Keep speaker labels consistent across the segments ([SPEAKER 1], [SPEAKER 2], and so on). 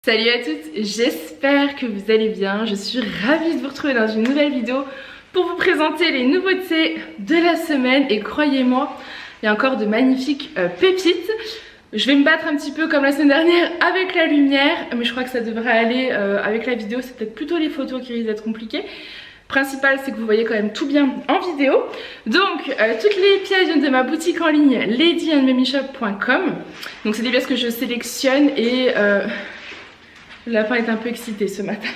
[SPEAKER 1] Salut à toutes, j'espère que vous allez bien. Je suis ravie de vous retrouver dans une nouvelle vidéo pour vous présenter les nouveautés de la semaine. Et croyez-moi, il y a encore de magnifiques pépites. Je vais me battre un petit peu comme la semaine dernière avec la lumière, mais je crois que ça devrait aller avec la vidéo. C'est peut-être plutôt les photos qui risquent d'être compliquées. Principal, c'est que vous voyez quand même tout bien en vidéo. Donc toutes les pièces viennent de ma boutique en ligne ladyandmamyshop.com. Donc c'est des pièces que je sélectionne et le lapin est un peu excité ce matin.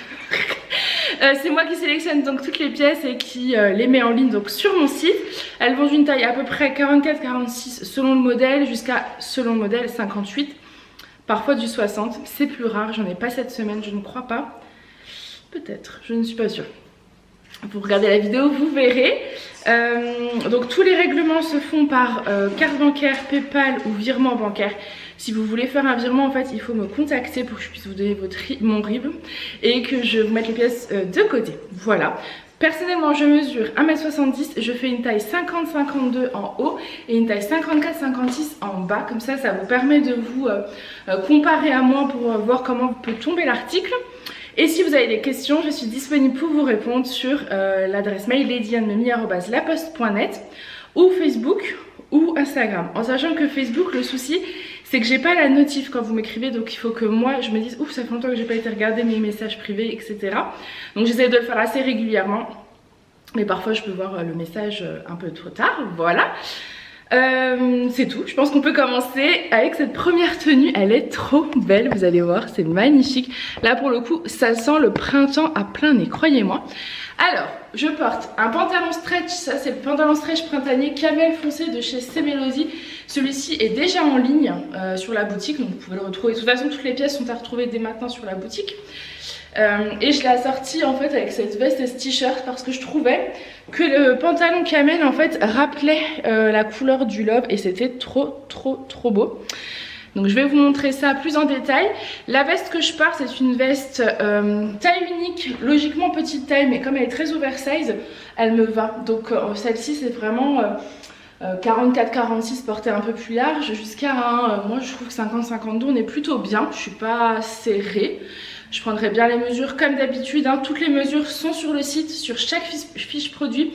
[SPEAKER 1] C'est moi qui sélectionne donc toutes les pièces et qui les met en ligne donc sur mon site. Elles vont d'une taille à peu près 44-46 selon le modèle jusqu'à, selon le modèle, 58. Parfois du 60, c'est plus rare, j'en ai pas cette semaine, je ne crois pas. Peut-être, je ne suis pas sûre. Vous regardez la vidéo, vous verrez. Donc tous les règlements se font par carte bancaire, PayPal ou virement bancaire. Si vous voulez faire un virement, en fait, il faut me contacter pour que je puisse vous donner mon RIB et que je vous mette les pièces de côté. Voilà. Personnellement, je mesure 1m70, je fais une taille 50-52 en haut et une taille 54-56 en bas. Comme ça, ça vous permet de vous comparer à moi pour voir comment peut tomber l'article. Et si vous avez des questions, je suis disponible pour vous répondre sur l'adresse mail ladyandmamy@laposte.net ou Facebook ou Instagram. En sachant que Facebook, le souci, c'est que j'ai pas la notif quand vous m'écrivez, donc il faut que moi je me dise ouf, ça fait longtemps que j'ai pas été regarder mes messages privés, etc. Donc j'essaie de le faire assez régulièrement, mais parfois je peux voir le message un peu trop tard, voilà. C'est tout, je pense qu'on peut commencer avec cette première tenue. Elle est trop belle, vous allez voir, c'est magnifique. Là pour le coup, ça sent le printemps à plein nez, croyez-moi. Alors, je porte un pantalon stretch, ça c'est le pantalon stretch printanier camel foncé de chez Semelody. Celui-ci est déjà en ligne sur la boutique, donc vous pouvez le retrouver. De toute façon, toutes les pièces sont à retrouver dès maintenant sur la boutique. Et je l'ai assorti en fait avec cette veste et ce t-shirt parce que je trouvais que le pantalon camel en fait rappelait la couleur du lobe et c'était trop beau. Donc je vais vous montrer ça plus en détail. La veste que je porte, c'est une veste taille unique, logiquement petite taille, mais comme elle est très oversize, elle me va. Donc celle-ci c'est vraiment 44-46 portée un peu plus large jusqu'à moi je trouve que 50-52 on est plutôt bien. Je suis pas serrée. Je prendrai bien les mesures comme d'habitude, hein. Toutes les mesures sont sur le site, sur chaque fiche produit.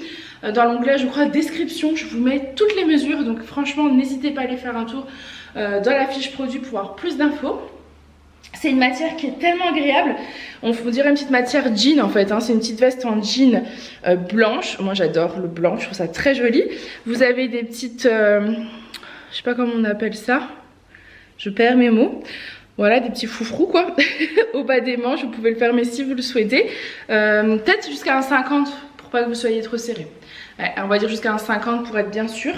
[SPEAKER 1] Dans l'onglet, je crois, description, je vous mets toutes les mesures. Donc franchement, n'hésitez pas à aller faire un tour dans la fiche produit pour avoir plus d'infos. C'est une matière qui est tellement agréable. On dirait une petite matière jean en fait, hein. C'est une petite veste en jean blanche. Moi j'adore le blanc, je trouve ça très joli. Vous avez des petites, je sais pas comment on appelle ça. Je perds mes mots. Voilà, des petits foufrous quoi, au bas des manches, vous pouvez le fermer si vous le souhaitez. Peut-être jusqu'à un 50 pour pas que vous soyez trop serré. Ouais, on va dire jusqu'à un 50 pour être bien sûr.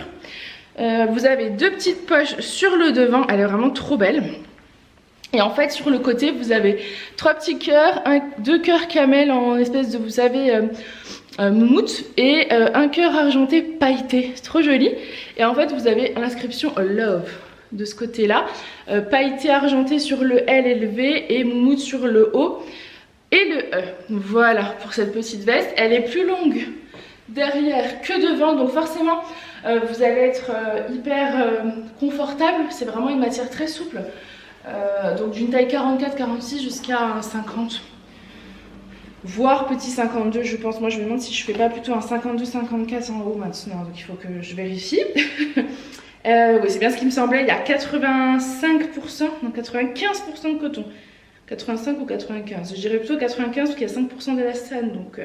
[SPEAKER 1] Vous avez deux petites poches sur le devant, elle est vraiment trop belle. Et en fait sur le côté vous avez trois petits cœurs, deux cœurs camel en espèce de, vous savez, moumoute et un cœur argenté pailleté, c'est trop joli. Et en fait vous avez l'inscription Love de ce côté là, pailleté argenté sur le L et le V et moumoute sur le O et le E. Voilà pour cette petite veste. Elle est plus longue derrière que devant, donc forcément vous allez être hyper confortable. C'est vraiment une matière très souple, donc d'une taille 44-46 jusqu'à un 50 voire petit 52 je pense. Moi je me demande si je fais pas plutôt un 52-54 en haut maintenant, donc il faut que je vérifie. Oui, c'est bien ce qui me semblait. Il y a 85%, non 95% de coton. 85 ou 95, je dirais plutôt 95 parce qu'il y a 5% d'élastane. Donc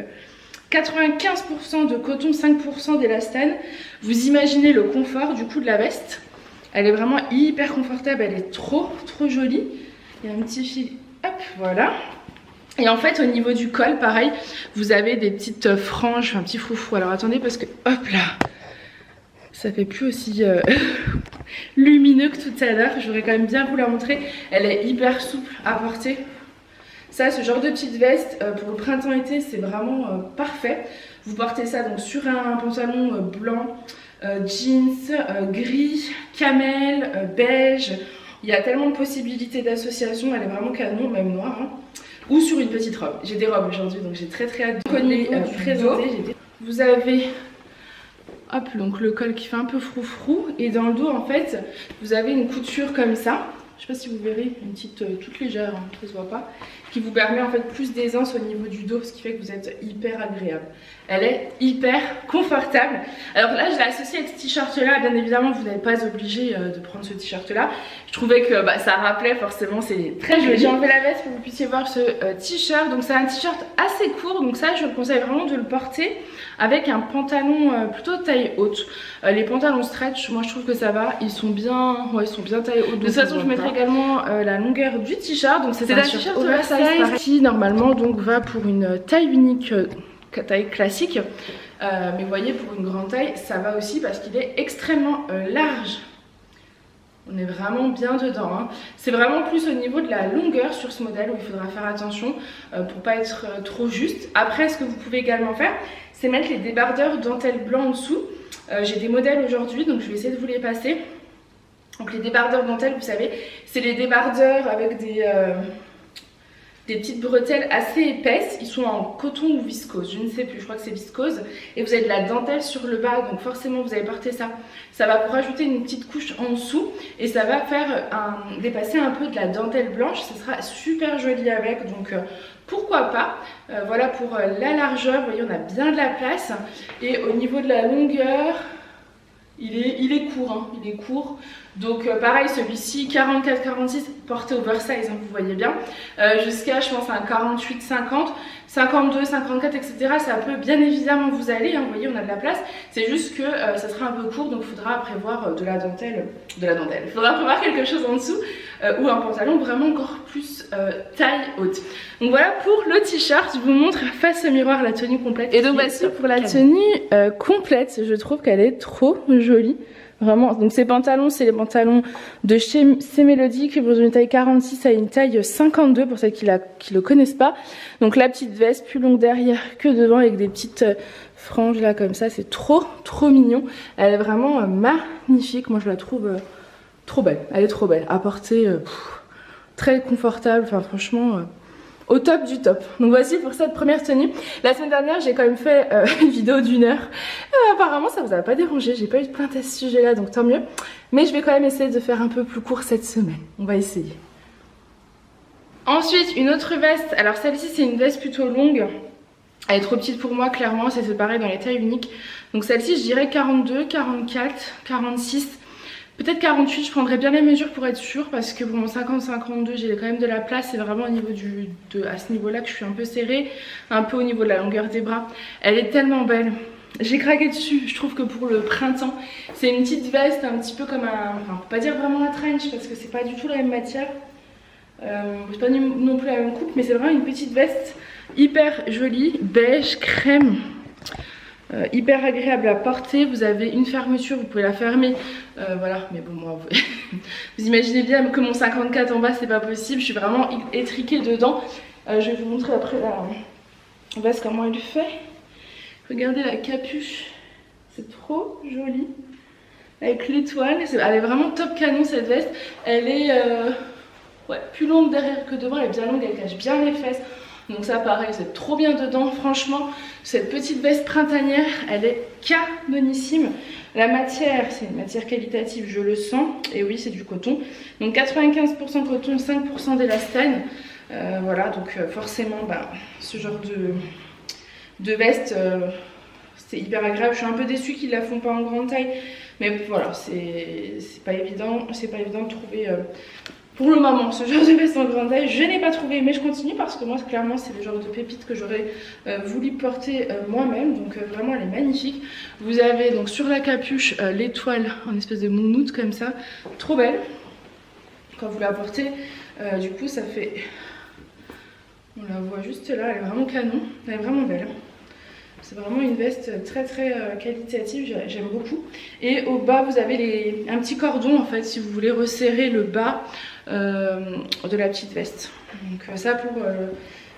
[SPEAKER 1] 95% de coton, 5% d'élastane. Vous imaginez le confort du coup de la veste. Elle est vraiment hyper confortable, elle est trop jolie. Il y a un petit fil, hop, voilà. Et en fait au niveau du col, pareil, vous avez des petites franges, un petit froufrou. Alors attendez parce que, hop là, ça fait plus aussi lumineux que tout à l'heure. Je voudrais quand même bien vous la montrer. Elle est hyper souple à porter. Ça, ce genre de petite veste pour le printemps-été, c'est vraiment parfait. Vous portez ça donc sur un pantalon blanc, jeans, gris, camel, beige. Il y a tellement de possibilités d'association. Elle est vraiment canon, même noire. Hein. Ou sur une petite robe. J'ai des robes aujourd'hui, donc j'ai très hâte de les présenter. Vous avez hop, donc le col qui fait un peu froufrou. Et dans le dos, en fait, vous avez une couture comme ça. je sais pas si vous verrez, une petite toute légère, hein, ça se voit pas, qui vous permet en fait plus d'aisance au niveau du dos, ce qui fait que vous êtes hyper agréable. Elle est hyper confortable. Alors là je l'ai associée à ce t-shirt là, bien évidemment vous n'êtes pas obligé de prendre ce t-shirt là. Je trouvais que ça rappelait forcément, c'est très joli. J'ai enlevé la veste pour que vous puissiez voir ce t-shirt. Donc c'est un t-shirt assez court, donc ça je vous conseille vraiment de le porter avec un pantalon plutôt taille haute. Les pantalons stretch, moi je trouve que ça va, ils sont bien taille haute. De toute façon je mettrai également la longueur du t-shirt. Donc c'est un t-shirt oversize qui normalement donc va pour une taille unique, taille classique, mais vous voyez pour une grande taille ça va aussi parce qu'il est extrêmement large. On est vraiment bien dedans, hein. C'est vraiment plus au niveau de la longueur sur ce modèle où il faudra faire attention pour pas être trop juste. Après ce que vous pouvez également faire, c'est mettre les débardeurs dentelle blanc en dessous. J'ai des modèles aujourd'hui donc je vais essayer de vous les passer. Donc les débardeurs dentelle, vous savez, c'est les débardeurs avec des petites bretelles assez épaisses. Ils sont en coton ou viscose, je ne sais plus, je crois que c'est viscose. Et vous avez de la dentelle sur le bas, donc forcément vous allez porter ça. Ça va vous rajouter une petite couche en dessous et ça va faire dépasser un peu de la dentelle blanche. Ce sera super joli avec, donc pourquoi pas. Voilà pour la largeur, vous voyez on a bien de la place. Et au niveau de la longueur, il est court, hein, il est court. Donc pareil, celui-ci 44-46 porté oversize, hein, vous voyez bien, jusqu'à je pense un 48-50, 52, 54, etc. Ça peut bien évidemment vous aller, hein, vous voyez on a de la place. C'est juste que ça sera un peu court, donc il faudra prévoir de la dentelle. Il faudra prévoir quelque chose en dessous ou un pantalon vraiment encore plus taille haute. Donc voilà pour le t-shirt, je vous montre face au miroir la tenue complète. Et donc voici pour la tenue complète, je trouve qu'elle est trop jolie. Vraiment, donc ces pantalons, c'est les pantalons de chez C'est Mélodie qui vont d'une taille 46 à une taille 52 pour celles qui le connaissent pas. Donc la petite veste plus longue derrière que devant avec des petites franges là comme ça, c'est trop mignon. Elle est vraiment magnifique, moi je la trouve trop belle, elle est trop belle, à porter très confortable, enfin franchement au top du top. Donc voici pour cette première tenue. La semaine dernière j'ai quand même fait une vidéo d'1 heure. Apparemment ça vous a pas dérangé, j'ai pas eu de plainte à ce sujet là donc tant mieux. Mais je vais quand même essayer de faire un peu plus court cette semaine. On va essayer. Ensuite une autre veste, alors celle-ci c'est une veste plutôt longue. Elle est trop petite pour moi clairement, c'est pareil dans les tailles uniques. Donc celle-ci je dirais 42, 44, 46. Peut-être 48, je prendrais bien les mesures pour être sûre parce que pour mon 50-52 j'ai quand même de la place. C'est vraiment au niveau à ce niveau là que je suis un peu serrée, un peu au niveau de la longueur des bras. Elle est tellement belle, j'ai craqué dessus. Je trouve que pour le printemps c'est une petite veste un petit peu comme enfin on peut pas dire vraiment un trench parce que c'est pas du tout la même matière, c'est pas non plus la même coupe, mais c'est vraiment une petite veste hyper jolie, beige, crème. Hyper agréable à porter, vous avez une fermeture, vous pouvez la fermer, voilà, mais bon moi vous imaginez bien que mon 54 en bas c'est pas possible, je suis vraiment étriquée dedans. Je vais vous montrer après la veste comment elle fait. Regardez la capuche, c'est trop joli avec l'étoile, elle est vraiment top canon cette veste. Elle est plus longue derrière que devant, elle est bien longue, elle cache bien les fesses. Donc ça pareil, c'est trop bien dedans, franchement, cette petite veste printanière, elle est canonissime. La matière, c'est une matière qualitative, je le sens, et oui c'est du coton. Donc 95% coton, 5% d'élastane, voilà, donc forcément ce genre de veste, c'est hyper agréable. Je suis un peu déçue qu'ils la font pas en grande taille, mais voilà, c'est pas évident de trouver... Pour le moment, ce genre de veste en grande taille, je n'ai pas trouvé, mais je continue parce que moi, clairement, c'est le genre de pépite que j'aurais voulu porter moi-même. Donc vraiment, elle est magnifique. Vous avez donc sur la capuche l'étoile en espèce de moumoute comme ça, trop belle. Quand vous la portez, du coup, ça fait... On la voit juste là, elle est vraiment canon, elle est vraiment belle. C'est vraiment une veste très qualitative, j'aime beaucoup. Et au bas vous avez un petit cordon en fait si vous voulez resserrer le bas de la petite veste. Donc ça pour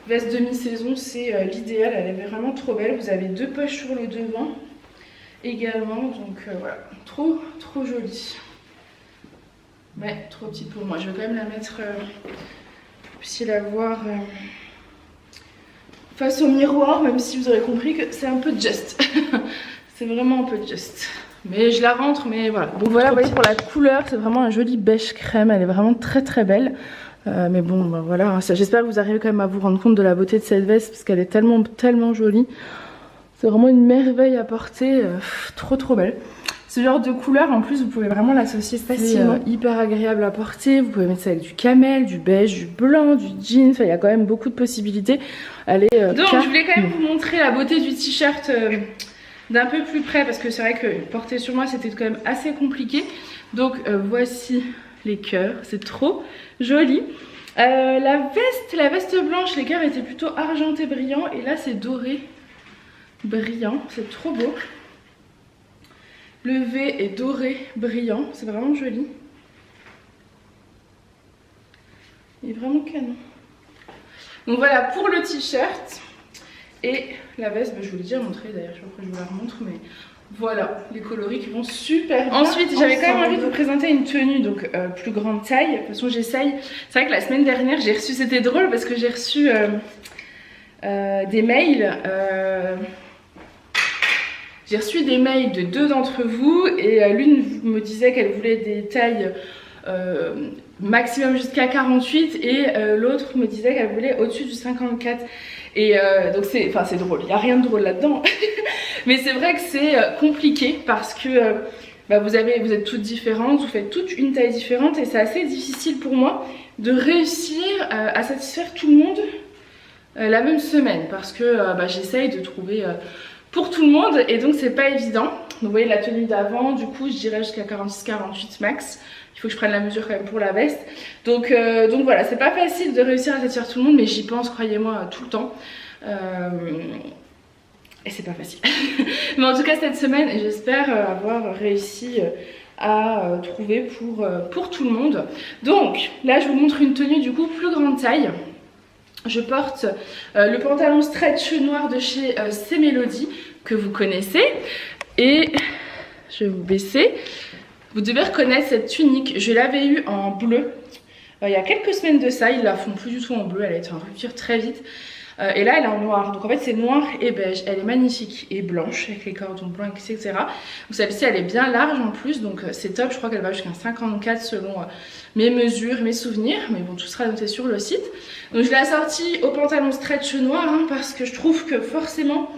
[SPEAKER 1] veste demi-saison c'est l'idéal, elle est vraiment trop belle. Vous avez 2 poches sur le devant également, donc voilà, trop jolie. Mais trop petite pour moi, je vais quand même la mettre pour que vous puissiez la voir... face au miroir, même si vous aurez compris que c'est un peu juste. C'est vraiment un peu juste. mais je la rentre, mais voilà. Donc voilà, vous voyez, pour la couleur, c'est vraiment un joli beige crème, elle est vraiment très très belle. Mais bon, bah, voilà, j'espère que vous arrivez quand même à vous rendre compte de la beauté de cette veste parce qu'elle est tellement jolie. C'est vraiment une merveille à porter, trop belle. Ce genre de couleur, en plus, vous pouvez vraiment l'associer facilement. Hyper agréable à porter. Vous pouvez mettre ça avec du camel, du beige, du blanc, du jean. Enfin, il y a quand même beaucoup de possibilités. Donc, je voulais quand même vous montrer la beauté du t-shirt d'un peu plus près parce que c'est vrai que porter sur moi, c'était quand même assez compliqué. Donc, voici les cœurs. C'est trop joli. La veste blanche, les cœurs étaient plutôt argentés brillants. Et là, c'est doré brillant. C'est trop beau. Le V est doré brillant, c'est vraiment joli. Il est vraiment canon. Donc voilà pour le t-shirt. Et la veste, bah, je vous l'ai déjà montré d'ailleurs, je sais pas pourquoi je vous la remontre, mais voilà, les coloris qui vont super bien. Ensuite, j'avais quand même envie de vous présenter une tenue, donc plus grande taille. De toute façon, j'essaye. C'est vrai que la semaine dernière, j'ai reçu, c'était drôle parce que j'ai reçu des mails. J'ai reçu des mails de 2 d'entre vous et l'une me disait qu'elle voulait des tailles maximum jusqu'à 48 et l'autre me disait qu'elle voulait au-dessus du 54. Et donc c'est drôle, il n'y a rien de drôle là-dedans. Mais c'est vrai que c'est compliqué parce que bah, vous êtes toutes différentes, vous faites toutes une taille différente et c'est assez difficile pour moi de réussir à satisfaire tout le monde la même semaine parce que bah, j'essaye de trouver... pour tout le monde et donc c'est pas évident. Donc vous voyez la tenue d'avant, du coup je dirais jusqu'à 46-48 max. Il faut que je prenne la mesure quand même pour la veste. Donc voilà, c'est pas facile de réussir à satisfaire tout le monde, mais j'y pense, croyez-moi, tout le temps. Et c'est pas facile. Mais en tout cas cette semaine, j'espère avoir réussi à trouver pour tout le monde. Donc là je vous montre une tenue du coup plus grande taille. Je porte le pantalon stretch noir de chez C'est Mélodie que vous connaissez et je vais vous baisser. Vous devez reconnaître cette tunique, je l'avais eue en bleu il y a quelques semaines de ça, ils la font plus du tout en bleu, elle a été en rupture très vite. Et là elle est en noir, donc en fait c'est noir et beige, elle est magnifique et blanche avec les cordons blancs etc. Celle-ci elle est bien large en plus, donc c'est top, je crois qu'elle va jusqu'à 54 selon mes mesures, mes souvenirs, mais bon tout sera noté sur le site. Donc je l'ai assortie au pantalon stretch noir hein, parce que je trouve que forcément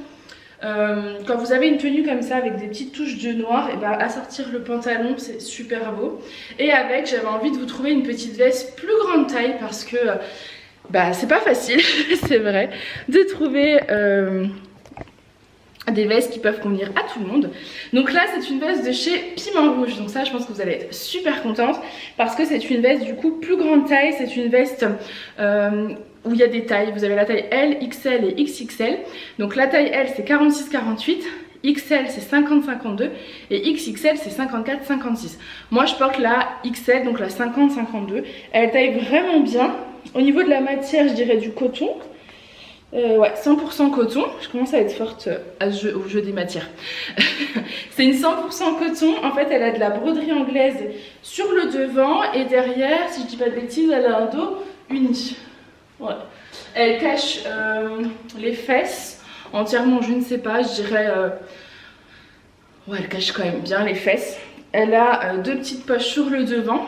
[SPEAKER 1] quand vous avez une tenue comme ça avec des petites touches de noir, et ben assortir le pantalon c'est super beau. Et avec j'avais envie de vous trouver une petite veste plus grande taille parce que bah c'est pas facile, c'est vrai, de trouver des vestes qui peuvent convenir à tout le monde. Donc là c'est une veste de chez Piment Rouge, donc ça je pense que vous allez être super contente parce que c'est une veste du coup plus grande taille, c'est une veste où il y a des tailles, vous avez la taille L, XL et XXL. Donc la taille L c'est 46-48, XL c'est 50-52 et XXL c'est 54-56. Moi je porte la XL, donc la 50-52, elle taille vraiment bien. Au niveau de la matière je dirais du coton. Ouais, 100% coton. Je commence à être forte au jeu des matières. C'est une 100% coton. En fait, elle a de la broderie anglaise sur le devant et derrière, si je dis pas de bêtises, elle a un dos uni. Ouais. Elle cache les fesses entièrement, je ne sais pas, je dirais... Ouais, elle cache quand même bien les fesses. Elle a 2 petites poches sur le devant.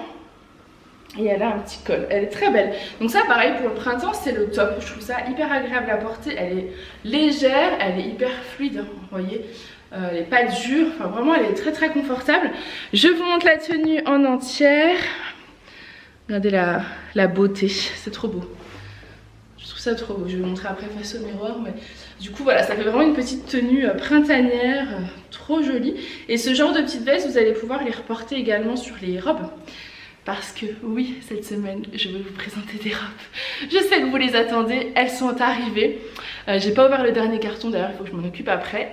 [SPEAKER 1] Et elle a un petit col, elle est très belle. Donc ça pareil pour le printemps c'est le top. Je trouve ça hyper agréable à porter. Elle est légère, elle est hyper fluide hein, vous voyez, elle n'est pas dure. Enfin vraiment elle est très confortable. Je vous montre la tenue en entière. Regardez la beauté, c'est trop beau. Je trouve ça trop beau, je vais vous montrer après face au miroir. Mais du coup voilà, ça fait vraiment une petite tenue printanière, trop jolie. Et ce genre de petites vestes vous allez pouvoir les reporter également sur les robes. Parce que oui, cette semaine, je vais vous présenter des robes. Je sais que vous les attendez, elles sont arrivées. J'ai pas ouvert le dernier carton, d'ailleurs il faut que je m'en occupe après.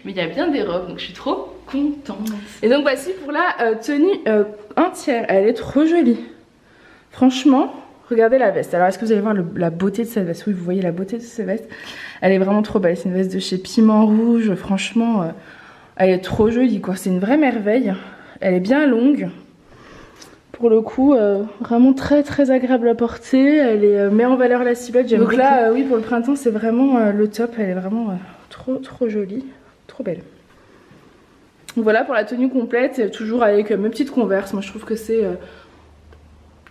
[SPEAKER 1] Mais il y a bien des robes, donc je suis trop contente. Et donc voici pour la tenue entière, elle est trop jolie. Franchement, regardez la veste. Alors est-ce que vous allez voir la beauté de cette veste? Oui, vous voyez la beauté de cette veste. Elle est vraiment trop belle, c'est une veste de chez Piment Rouge. Franchement, elle est trop jolie quoi, c'est une vraie merveille. Elle est bien longue. Pour le coup, vraiment très agréable à porter. Elle est met en valeur la silhouette. Donc beaucoup. Là, oui, pour le printemps, c'est vraiment le top. Elle est vraiment trop jolie, trop belle. Voilà pour la tenue complète, toujours avec mes petites Converse. Moi je trouve que c'est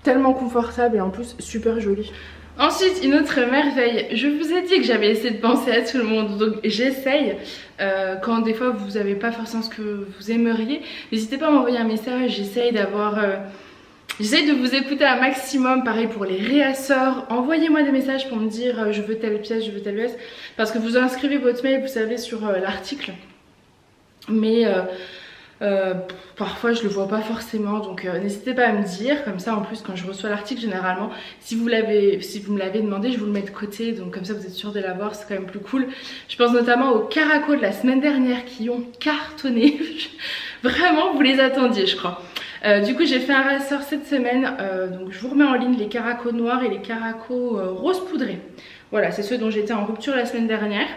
[SPEAKER 1] tellement confortable et en plus super joli. Ensuite, une autre merveille, je vous ai dit que j'avais essayé de penser à tout le monde, donc j'essaye. Quand des fois vous n'avez pas forcément ce que vous aimeriez, n'hésitez pas à m'envoyer un message, j'essaye de vous écouter un maximum. Pareil pour les réassorts, envoyez-moi des messages pour me dire je veux telle pièce, je veux telle pièce, parce que vous inscrivez votre mail, vous savez, sur l'article, mais parfois je le vois pas forcément, donc n'hésitez pas à me dire. Comme ça en plus quand je reçois l'article, généralement si vous me l'avez demandé, je vous le mets de côté, donc comme ça vous êtes sûr de l'avoir, c'est quand même plus cool. Je pense notamment aux Caraco de la semaine dernière qui ont cartonné. Vraiment vous les attendiez je crois. Du coup j'ai fait un ressort cette semaine, donc je vous remets en ligne les Caraco noirs et les Caraco rose poudré. Voilà, c'est ceux dont j'étais en rupture la semaine dernière.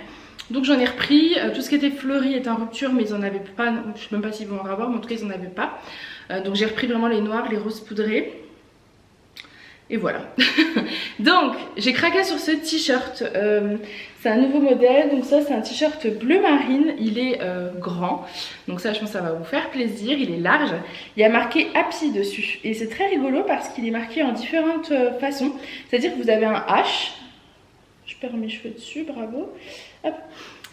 [SPEAKER 1] Donc j'en ai repris, tout ce qui était fleuri était en rupture mais ils en avaient pas, je sais même pas s'ils vont en avoir, mais en tout cas ils en avaient pas. Donc j'ai repris vraiment les noirs, les roses poudrés. Et voilà. Donc j'ai craqué sur ce t-shirt, c'est un nouveau modèle, donc ça c'est un t-shirt bleu marine, il est grand, donc ça je pense que ça va vous faire plaisir, il est large, il y a marqué Happy dessus, et c'est très rigolo parce qu'il est marqué en différentes façons, c'est-à-dire que vous avez un H, je perds mes cheveux dessus, bravo, hop.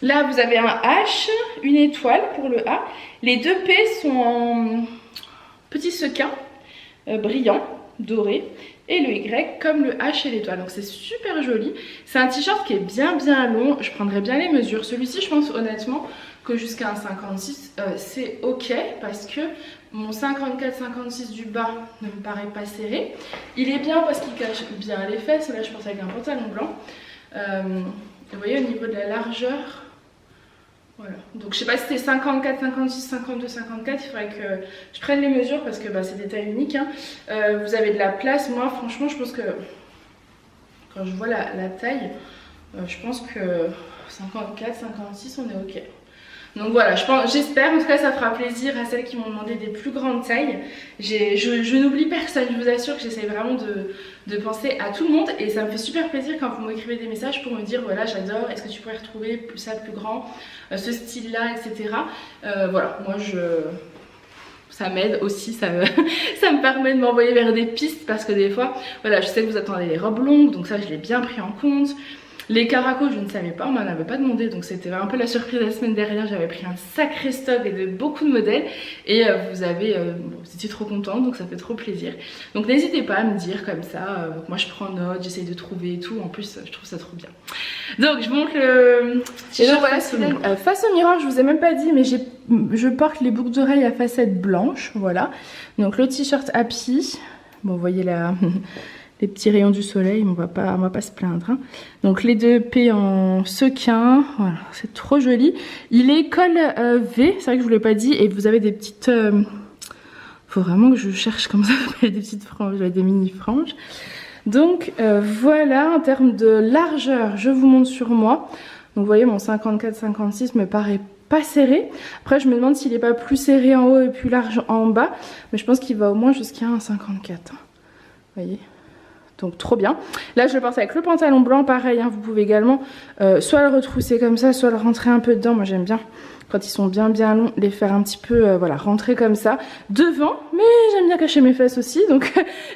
[SPEAKER 1] Là vous avez un H, une étoile pour le A, les deux P sont en petit sequin brillant, doré, et le Y comme le H et l'étoile, donc c'est super joli. C'est un t-shirt qui est bien long, je prendrai bien les mesures. Celui-ci je pense honnêtement que jusqu'à un 56 c'est ok, parce que mon 54-56 du bas ne me paraît pas serré. Il est bien parce qu'il cache bien les fesses, là je pense avec un pantalon blanc. Vous voyez au niveau de la largeur, voilà, donc je sais pas si c'était 54, 56, 52, 54, il faudrait que je prenne les mesures parce que bah, c'est des tailles uniques, hein. Vous avez de la place, moi franchement je pense que quand je vois la taille, je pense que 54, 56 on est ok. Donc voilà, j'espère, en tout cas ça fera plaisir à celles qui m'ont demandé des plus grandes tailles. Je n'oublie personne, je vous assure que j'essaie vraiment de penser à tout le monde. Et ça me fait super plaisir quand vous m'écrivez des messages pour me dire voilà j'adore, est-ce que tu pourrais retrouver ça plus grand, ce style là, etc. Voilà, moi ça m'aide aussi, ça me permet de m'envoyer vers des pistes parce que des fois, voilà, je sais que vous attendez les robes longues, donc ça je l'ai bien pris en compte. Les Caraco je ne savais pas, on m'en avait pas demandé, donc c'était un peu la surprise la semaine dernière. J'avais pris un sacré stock et de beaucoup de modèles et vous étiez trop contente, donc ça fait trop plaisir. Donc n'hésitez pas à me dire comme ça, moi je prends note, j'essaye de trouver et tout, en plus je trouve ça trop bien. Donc je montre le t-shirt face au miroir, je vous ai même pas dit mais je porte les boucles d'oreilles à facettes blanches, voilà. Donc le t-shirt Happy, bon vous voyez là les petits rayons du soleil, mais on va pas se plaindre, hein. Donc les deux P en sequin, voilà, c'est trop joli. Il est col V, c'est vrai que je vous l'ai pas dit, et vous avez des petites... faut vraiment que je cherche comme ça, des petites franges, des mini franges. Donc voilà, en termes de largeur, je vous montre sur moi. Donc vous voyez, mon 54-56 me paraît pas serré. Après je me demande s'il est pas plus serré en haut et plus large en bas, mais je pense qu'il va au moins jusqu'à un 54, hein. Vous voyez, donc trop bien. Là je le porte avec le pantalon blanc, pareil, hein, vous pouvez également soit le retrousser comme ça, soit le rentrer un peu dedans. Moi j'aime bien quand ils sont bien longs, les faire un petit peu voilà, rentrer comme ça devant, mais j'aime bien cacher mes fesses aussi, donc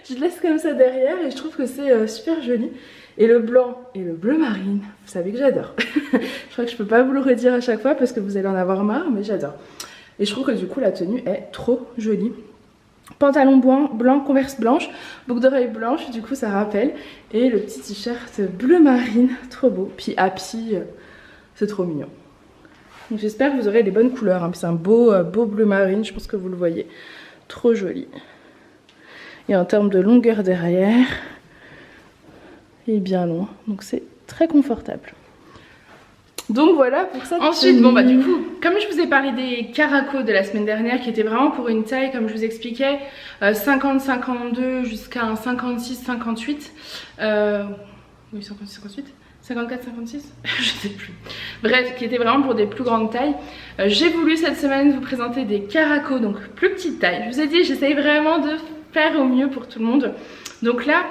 [SPEAKER 1] je laisse comme ça derrière et je trouve que c'est super joli. Et le blanc et le bleu marine, vous savez que j'adore. Je crois que je peux pas vous le redire à chaque fois parce que vous allez en avoir marre, mais j'adore. Et je trouve que du coup la tenue est trop jolie. Pantalon blanc, Converse blanche, boucle d'oreille blanche, du coup ça rappelle. Et le petit t-shirt bleu marine, trop beau. Puis Happy, c'est trop mignon. J'espère que vous aurez les bonnes couleurs, hein. C'est un beau bleu marine, je pense que vous le voyez. Trop joli. Et en termes de longueur derrière, il est bien long, donc c'est très confortable. Donc voilà pour ça. Ensuite, bon bah du coup, comme je vous ai parlé des Caraco de la semaine dernière qui étaient vraiment pour une taille, comme je vous expliquais, 50-52 jusqu'à un 56-58. Oui, 56-58 54-56 je sais plus. Bref, qui étaient vraiment pour des plus grandes tailles. J'ai voulu cette semaine vous présenter des Caraco, donc plus petite taille. Je vous ai dit, j'essaye vraiment de faire au mieux pour tout le monde. Donc là,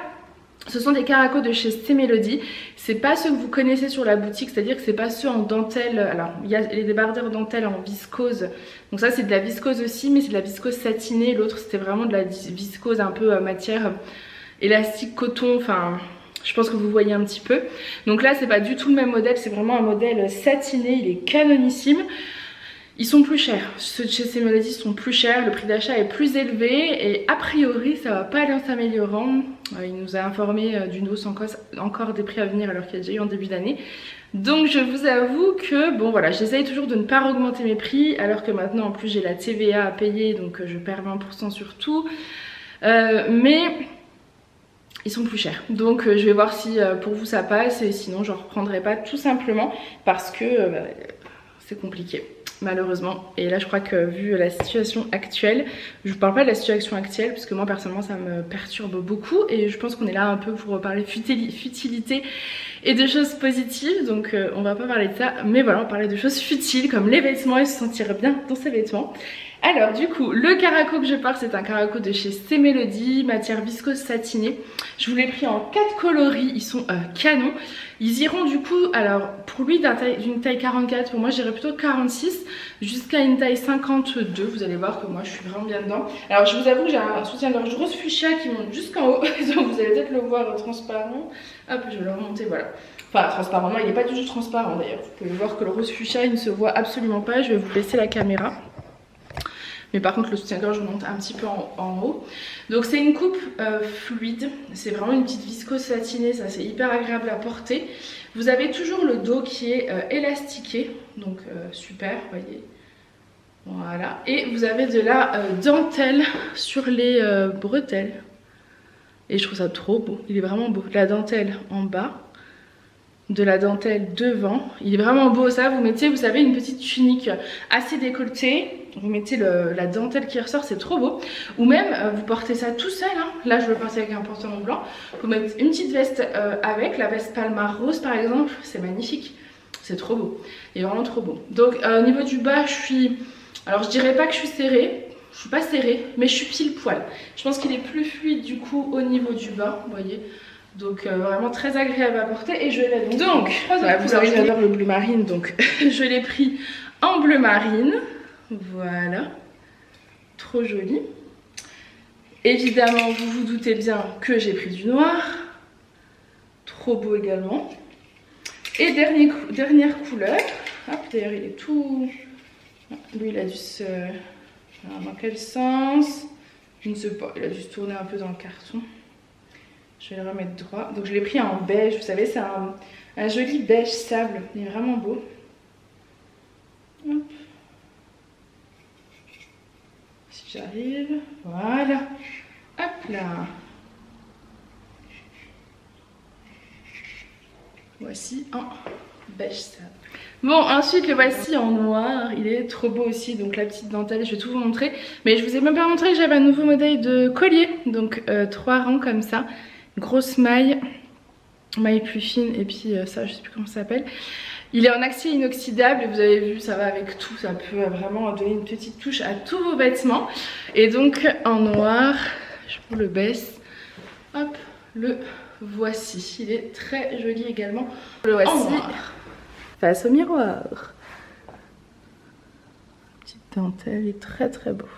[SPEAKER 1] Ce sont des caracos de chez Sté Mélodie. C'est pas ceux que vous connaissez sur la boutique, c'est-à-dire que c'est pas ceux en dentelle. Alors il y a les débardeurs dentelle en viscose. Donc ça c'est de la viscose aussi, mais c'est de la viscose satinée. L'autre c'était vraiment de la viscose un peu matière élastique, coton, enfin je pense que vous voyez un petit peu. Donc là c'est pas du tout le même modèle, c'est vraiment un modèle satiné, il est canonissime. Ils sont plus chers, ceux de chez Sté Mélodie sont plus chers, le prix d'achat est plus élevé et a priori ça va pas aller en s'améliorant. Il nous a informé d'une hausse encore des prix à venir alors qu'il y a déjà eu en début d'année. Donc je vous avoue que bon voilà, j'essaye toujours de ne pas augmenter mes prix alors que maintenant en plus j'ai la TVA à payer donc je perds 20% sur tout. Mais ils sont plus chers, donc je vais voir si pour vous ça passe et sinon je reprendrai pas tout simplement parce que c'est compliqué. Malheureusement, et là je crois que vu la situation actuelle, je vous parle pas de la situation actuelle parce que moi personnellement ça me perturbe beaucoup et je pense qu'on est là un peu pour parler futilité et de choses positives, donc on va pas parler de ça, mais voilà, on va parler de choses futiles comme les vêtements et se sentir bien dans ses vêtements. Alors du coup, le caraco que je porte c'est un caraco de chez Sté Mélodie, matière viscose satinée. Je vous l'ai pris en 4 coloris, ils sont canons. Ils iront du coup, alors pour lui d'une taille 44, pour moi j'irais plutôt 46 jusqu'à une taille 52. Vous allez voir que moi je suis vraiment bien dedans. Alors je vous avoue que j'ai un soutien-gorge rose fuchsia qui monte jusqu'en haut, donc vous allez peut-être le voir transparent. Hop, je vais le remonter, voilà. Enfin transparent, non il n'est pas du tout transparent d'ailleurs. Vous pouvez voir que le rose fuchsia il ne se voit absolument pas, je vais vous baisser la caméra. Mais par contre le soutien-gorge monte un petit peu en haut. Donc c'est une coupe fluide, c'est vraiment une petite viscose satinée, ça c'est hyper agréable à porter. Vous avez toujours le dos qui est élastiqué, donc super, voyez. Voilà, et vous avez de la dentelle sur les bretelles. Et je trouve ça trop beau, il est vraiment beau. La dentelle en bas, de la dentelle devant, il est vraiment beau ça. Vous mettez, vous savez, une petite tunique assez décolletée. Vous mettez la dentelle qui ressort, c'est trop beau. Ou même, vous portez ça tout seul. Hein. Là, je le porte avec un pantalon blanc. Vous mettez une petite veste avec, la veste Palmar rose par exemple. C'est magnifique. C'est trop beau. Il est vraiment trop beau. Donc, au niveau du bas, je suis... Alors, je dirais pas que je suis serrée. Je suis pas serrée, mais je suis pile poil. Je pense qu'il est plus fluide du coup au niveau du bas, vous voyez. Donc vraiment très agréable à porter et je l'ai donc vous savez j'adore le bleu marine, donc je l'ai pris en bleu marine. Voilà, trop joli. Évidemment vous vous doutez bien que j'ai pris du noir, trop beau également. Et dernière couleur, hop, d'ailleurs il est tout, lui il a dû se... Alors, dans quel sens? Je ne sais pas, il a dû se tourner un peu dans le carton. Je vais le remettre droit. Donc je l'ai pris en beige, vous savez c'est un joli beige sable, il est vraiment beau. Hop. Si j'arrive, voilà. Hop là. Voici en beige sable. Bon, ensuite le voici en noir, il est trop beau aussi, donc la petite dentelle, je vais tout vous montrer. Mais je vous ai même pas montré que j'avais un nouveau modèle de collier, donc 3 rangs comme ça. Grosse maille plus fine et puis ça je sais plus comment ça s'appelle. Il est en acier inoxydable et vous avez vu ça va avec tout, ça peut vraiment donner une petite touche à tous vos vêtements. Et donc en noir, je vous le baisse, hop, le voici, il est très joli également. Le voici en noir. Face au miroir. Petite dentelle, il est très très beau.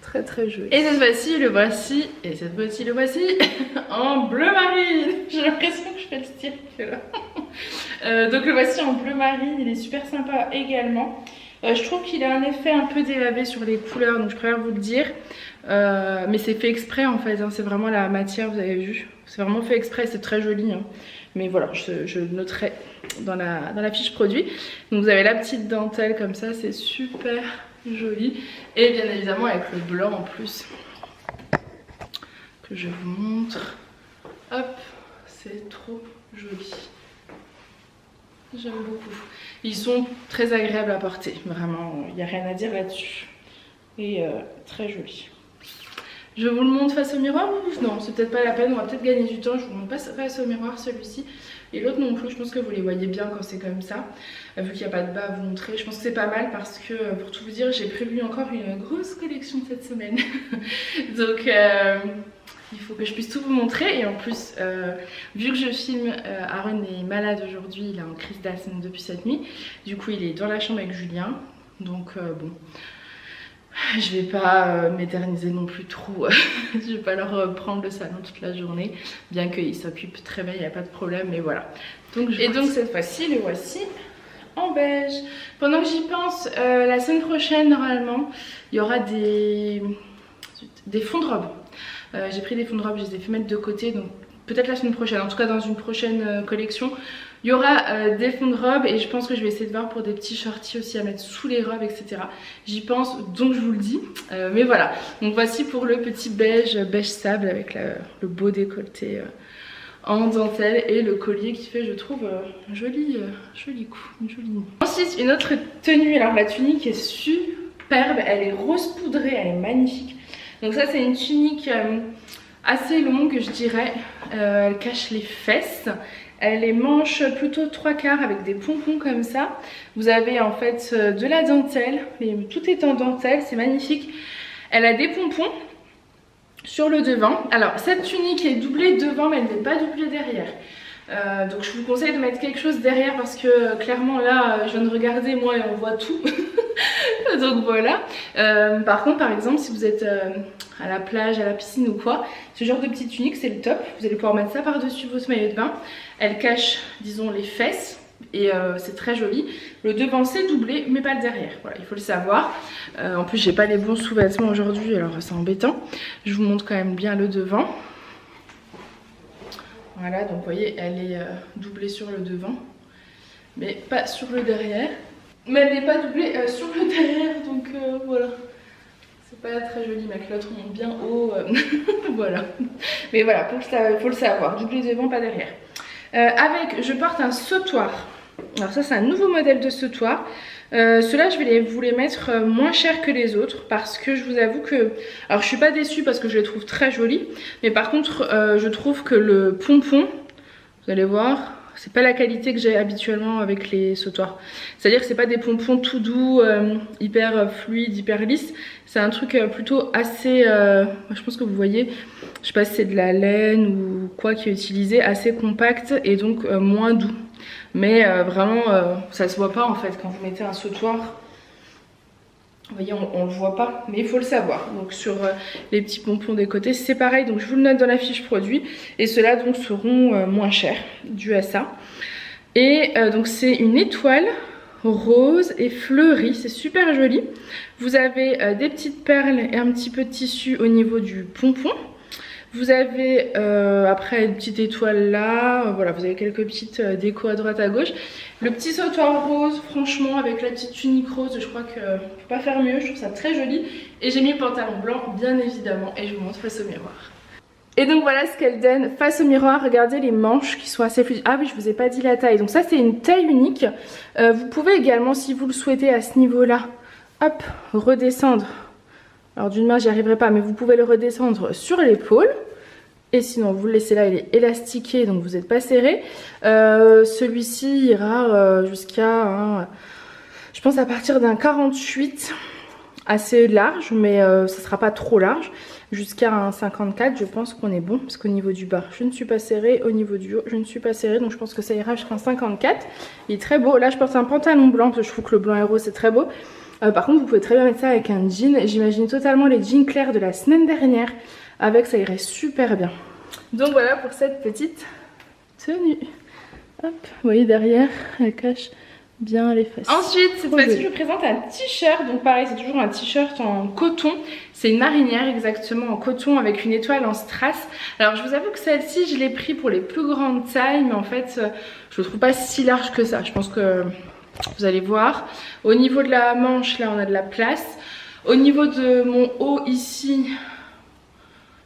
[SPEAKER 1] Très très joli. Et cette fois-ci le voici, et cette fois-ci le voici en bleu marine. J'ai l'impression que je fais le cirque là. Donc le voici en bleu marine, il est super sympa également. Je trouve qu'il a un effet un peu délavé sur les couleurs, donc je préfère vous le dire. Mais c'est fait exprès en fait, hein. C'est vraiment la matière, vous avez vu. C'est vraiment fait exprès, c'est très joli. Hein. Mais voilà, je le noterai dans la fiche produit. Donc vous avez la petite dentelle comme ça, c'est super joli. Et bien évidemment avec le blanc en plus. Que je vous montre. Hop, c'est trop joli. J'aime beaucoup. Ils sont très agréables à porter, vraiment, il n'y a rien à dire là-dessus. Et très jolis. Je vous le montre face au miroir ou non, c'est peut-être pas la peine, on va peut-être gagner du temps. Je vous montre pas face au miroir celui-ci. Et l'autre non plus, je pense que vous les voyez bien quand c'est comme ça. Vu qu'il n'y a pas de bas à vous montrer, je pense que c'est pas mal parce que pour tout vous dire, j'ai prévu encore une grosse collection cette semaine. Donc il faut que je puisse tout vous montrer. Et en plus, vu que je filme, Aaron est malade aujourd'hui, il est en crise d'asthme depuis cette nuit. Du coup, il est dans la chambre avec Julien. Donc bon, je vais pas m'éterniser non plus trop. Je vais pas leur prendre le salon toute la journée, bien qu'ils s'occupent très bien, il n'y a pas de problème, mais voilà. Donc, donc cette fois-ci, le voici en beige. Pendant que j'y pense, la semaine prochaine, normalement, il y aura des fonds de robe. J'ai pris des fonds de robe, je les ai fait mettre de côté, donc peut-être la semaine prochaine, en tout cas dans une prochaine collection. Il y aura des fonds de robe et je pense que je vais essayer de voir pour des petits shorties aussi à mettre sous les robes, etc. J'y pense, donc je vous le dis. Mais voilà, donc voici pour le petit beige sable avec le beau décolleté en dentelle et le collier qui fait, je trouve, joli coup, joli. Ensuite, une autre tenue. Alors la tunique est superbe, elle est rose poudrée, elle est magnifique. Donc ça, c'est une tunique assez longue, je dirais. Elle cache les fesses. Elle est manche plutôt 3/4 avec des pompons comme ça. Vous avez en fait de la dentelle, tout est en dentelle, c'est magnifique. Elle a des pompons sur le devant. Alors cette tunique est doublée devant mais elle n'est pas doublée derrière. Donc je vous conseille de mettre quelque chose derrière parce que clairement là je viens de regarder moi et on voit tout. Donc voilà. Par contre par exemple si vous êtes à la plage, à la piscine ou quoi, ce genre de petite tunique c'est le top. Vous allez pouvoir mettre ça par dessus votre maillot de bain. Elle cache disons les fesses et c'est très joli. Le devant c'est doublé mais pas le derrière, voilà, il faut le savoir. En plus j'ai pas les bons sous-vêtements aujourd'hui alors c'est embêtant. Je vous montre quand même bien le devant. Voilà, donc vous voyez, elle est doublée sur le devant, mais pas sur le derrière. Mais elle n'est pas doublée sur le derrière, donc voilà. C'est pas très joli, ma culotte remonte bien haut, voilà. Mais voilà, faut le savoir, doublé devant, pas derrière. Je porte un sautoir. Alors ça, c'est un nouveau modèle de sautoir. Ceux-là, je vais vous les mettre moins cher que les autres parce que je vous avoue que... Alors, je suis pas déçue parce que je les trouve très jolis. Mais par contre, je trouve que le pompon, vous allez voir, c'est pas la qualité que j'ai habituellement avec les sautoirs. C'est-à-dire que c'est pas des pompons tout doux, hyper fluides, hyper lisses. C'est un truc plutôt assez... je pense que vous voyez, je sais pas si c'est de la laine ou quoi qui est utilisé, assez compact et donc moins doux. Mais vraiment ça se voit pas en fait quand vous mettez un sautoir. Vous voyez on le voit pas mais il faut le savoir. Donc sur les petits pompons des côtés c'est pareil, donc je vous le note dans la fiche produit. Et ceux-là donc seront moins chers dû à ça. Et donc c'est une étoile rose et fleurie, c'est super joli. Vous avez des petites perles et un petit peu de tissu au niveau du pompon. Vous avez après une petite étoile là, voilà, vous avez quelques petites décos à droite à gauche. Le petit sautoir rose, franchement, avec la petite tunique rose, je crois que faut pas faire mieux, je trouve ça très joli. Et j'ai mis le pantalon blanc, bien évidemment, et je vous montre face au miroir. Et donc voilà ce qu'elle donne face au miroir. Regardez les manches qui sont assez fluides. Ah oui, je vous ai pas dit la taille. Donc ça, c'est une taille unique. Vous pouvez également, si vous le souhaitez à ce niveau-là, hop, redescendre. Alors d'une main j'y arriverai pas mais vous pouvez le redescendre sur l'épaule. Et sinon vous le laissez là, il est élastiqué donc vous n'êtes pas serré. Celui-ci ira jusqu'à, je pense à partir d'un 48, assez large mais ça sera pas trop large. Jusqu'à un 54 je pense qu'on est bon. Parce qu'au niveau du bas je ne suis pas serrée, au niveau du haut je ne suis pas serrée. Donc je pense que ça ira jusqu'à un 54. Il est très beau. Là je porte un pantalon blanc parce que je trouve que le blanc et rose c'est très beau. Par contre vous pouvez très bien mettre ça avec un jean. J'imagine totalement les jeans clairs de la semaine dernière. Avec ça irait super bien. Donc voilà pour cette petite tenue. Hop, vous voyez derrière elle cache bien les fesses. Ensuite cette fois-ci je vous présente un t-shirt. Donc pareil c'est toujours un t-shirt en coton. C'est une marinière exactement en coton avec une étoile en strass. Alors je vous avoue que celle-ci je l'ai pris pour les plus grandes tailles. Mais en fait je ne trouve pas si large que ça. Je pense que... vous allez voir, au niveau de la manche là on a de la place. Au niveau de mon haut ici,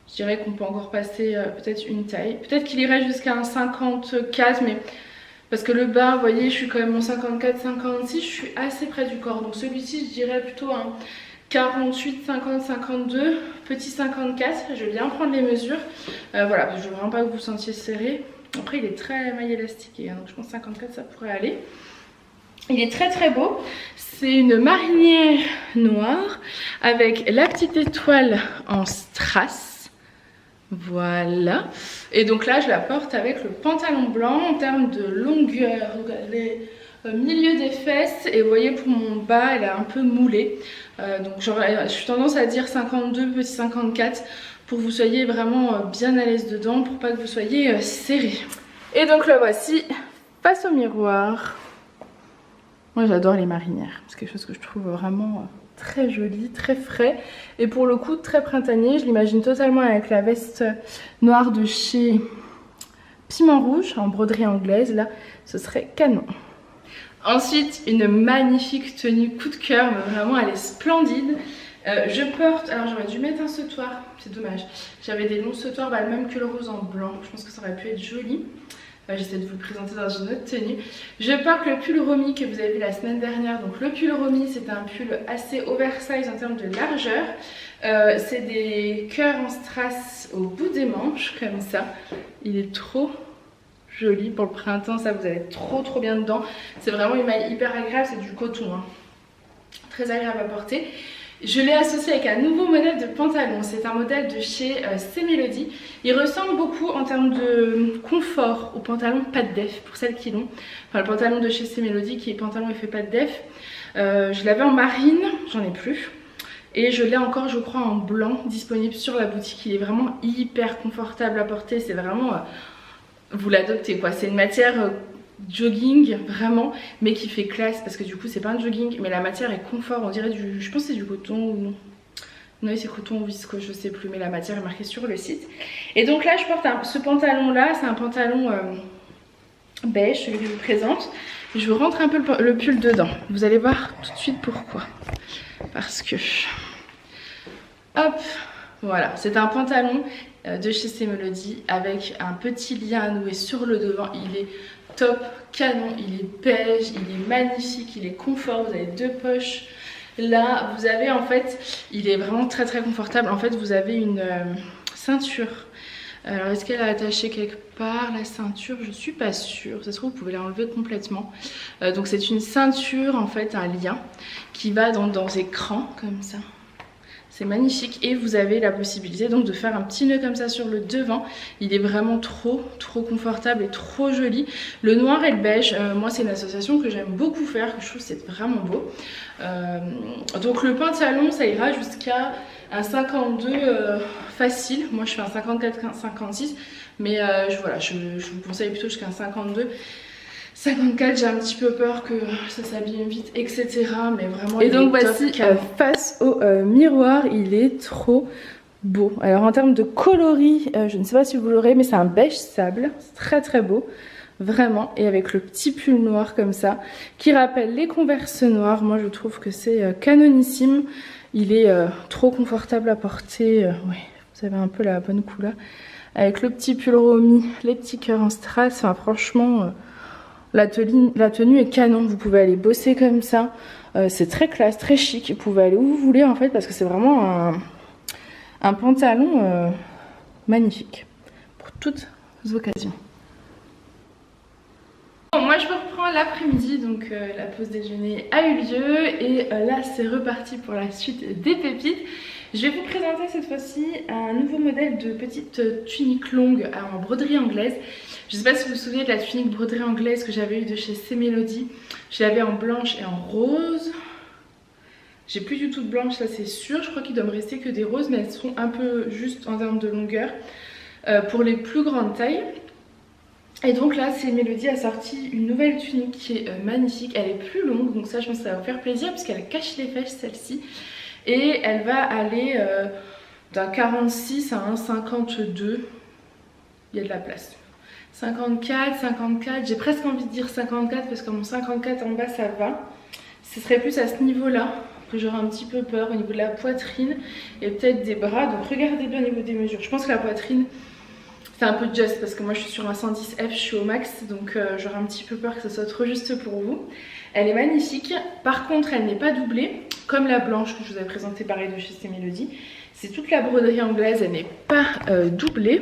[SPEAKER 1] je dirais qu'on peut encore passer peut-être une taille. Peut-être qu'il irait jusqu'à un 54 mais parce que le bas vous voyez je suis quand même en 54-56, je suis assez près du corps. Donc celui-ci je dirais plutôt un 48-50-52, petit 54. Je vais bien prendre les mesures. Voilà, je veux vraiment pas que vous vous sentiez serré. Après il est très maille élastiqué hein, donc je pense 54 ça pourrait aller. Il est très très beau, c'est une marinière noire avec la petite étoile en strass. Voilà. Et donc là je la porte avec le pantalon blanc. En termes de longueur, donc elle est au milieu des fesses et vous voyez pour mon bas elle est un peu moulée. Donc je suis tendance à dire 52, petit 54 pour que vous soyez vraiment bien à l'aise dedans, pour pas que vous soyez serré. Et donc le voici face au miroir. Moi j'adore les marinières, c'est quelque chose que je trouve vraiment très joli, très frais et pour le coup très printanier. Je l'imagine totalement avec la veste noire de chez Piment Rouge en broderie anglaise, là ce serait canon. Ensuite une magnifique tenue coup de cœur, mais vraiment elle est splendide. Je porte, alors j'aurais dû mettre un sautoir, c'est dommage, j'avais des longs sautoirs, le même que le rose en blanc, je pense que ça aurait pu être joli. J'essaie de vous le présenter dans une autre tenue. Je porte le pull Romy que vous avez vu la semaine dernière. Donc le pull Romy c'est un pull assez oversize en termes de largeur. C'est des cœurs en strass au bout des manches comme ça. Il est trop joli pour le printemps, ça vous allez trop bien dedans. C'est vraiment une maille hyper agréable, c'est du coton, hein. Très agréable à porter. Je l'ai associé avec un nouveau modèle de pantalon, c'est un modèle de chez C-Melody. Il ressemble beaucoup en termes de confort au pantalon pas de def pour celles qui l'ont. Enfin le pantalon de chez C-Melody qui est pantalon effet pas de def. Je l'avais en marine, j'en ai plus. Et je l'ai encore je crois en blanc disponible sur la boutique. Il est vraiment hyper confortable à porter, c'est vraiment... vous l'adoptez quoi, c'est une matière... jogging vraiment mais qui fait classe parce que du coup c'est pas un jogging mais la matière est confort, on dirait du, je pense que c'est du coton ou non, non c'est coton ou viscose je sais plus mais la matière est marquée sur le site. Et donc là je porte ce pantalon là, c'est un pantalon beige, celui que je vous présente. Je vous rentre un peu le pull dedans, vous allez voir tout de suite pourquoi, parce que hop voilà, c'est un pantalon de chez C-Melody avec un petit lien à nouer sur le devant. Il est top, canon, il est beige, il est magnifique, il est confort, vous avez deux poches. Là, vous avez en fait, il est vraiment très confortable. En fait, vous avez une ceinture. Alors, est-ce qu'elle est attachée quelque part, la ceinture? Je suis pas sûre. Ça se trouve, vous pouvez l'enlever complètement. Donc, c'est une ceinture, en fait, un lien qui va dans des crans, comme ça. C'est magnifique et vous avez la possibilité donc de faire un petit nœud comme ça sur le devant. Il est vraiment trop confortable et trop joli. Le noir et le beige, moi c'est une association que j'aime beaucoup faire, que je trouve c'est vraiment beau. Donc le pantalon ça ira jusqu'à un 52 facile. Moi je fais un 54-56 mais voilà, je vous conseille plutôt jusqu'à un 52. 54, j'ai un petit peu peur que ça s'abîme vite, etc. Mais vraiment, et donc voici face au miroir, il est trop beau. Alors en termes de coloris, je ne sais pas si vous l'aurez, mais c'est un beige sable, c'est très beau, vraiment. Et avec le petit pull noir comme ça, qui rappelle les Converse noirs. Moi, je trouve que c'est canonissime. Il est trop confortable à porter. Ouais, vous avez un peu la bonne couleur. Avec le petit pull Romy, les petits cœurs en strass. Enfin, franchement. La tenue est canon, vous pouvez aller bosser comme ça, c'est très classe, très chic, vous pouvez aller où vous voulez en fait parce que c'est vraiment un pantalon magnifique pour toutes occasions. Bon, moi je reprends l'après-midi, donc la pause déjeuner a eu lieu et là c'est reparti pour la suite des pépites. Je vais vous présenter cette fois-ci un nouveau modèle de petite tunique longue en broderie anglaise. Je ne sais pas si vous vous souvenez de la tunique broderie anglaise que j'avais eue de chez C-Melody. Je l'avais en blanche et en rose. J'ai plus du tout de blanche, ça c'est sûr. Je crois qu'il doit me rester que des roses, mais elles sont un peu juste en termes de longueur pour les plus grandes tailles. Et donc là, C-Melody a sorti une nouvelle tunique qui est magnifique. Elle est plus longue, donc ça je pense que ça va vous faire plaisir puisqu'elle cache les fesses celle-ci. Et elle va aller d'un 46 à un 52. Il y a de la place. 54, 54, j'ai presque envie de dire 54 parce que mon 54 en bas ça va. Ce serait plus à ce niveau-là que j'aurais un petit peu peur au niveau de la poitrine et peut-être des bras. Donc regardez bien au niveau des mesures. Je pense que la poitrine c'est un peu juste parce que moi je suis sur un 110F, je suis au max. Donc j'aurais un petit peu peur que ça soit trop juste pour vous. Elle est magnifique. Par contre elle n'est pas doublée comme la blanche que je vous avais présentée pareil de chez C-Melody. C'est toute la broderie anglaise, elle n'est pas doublée.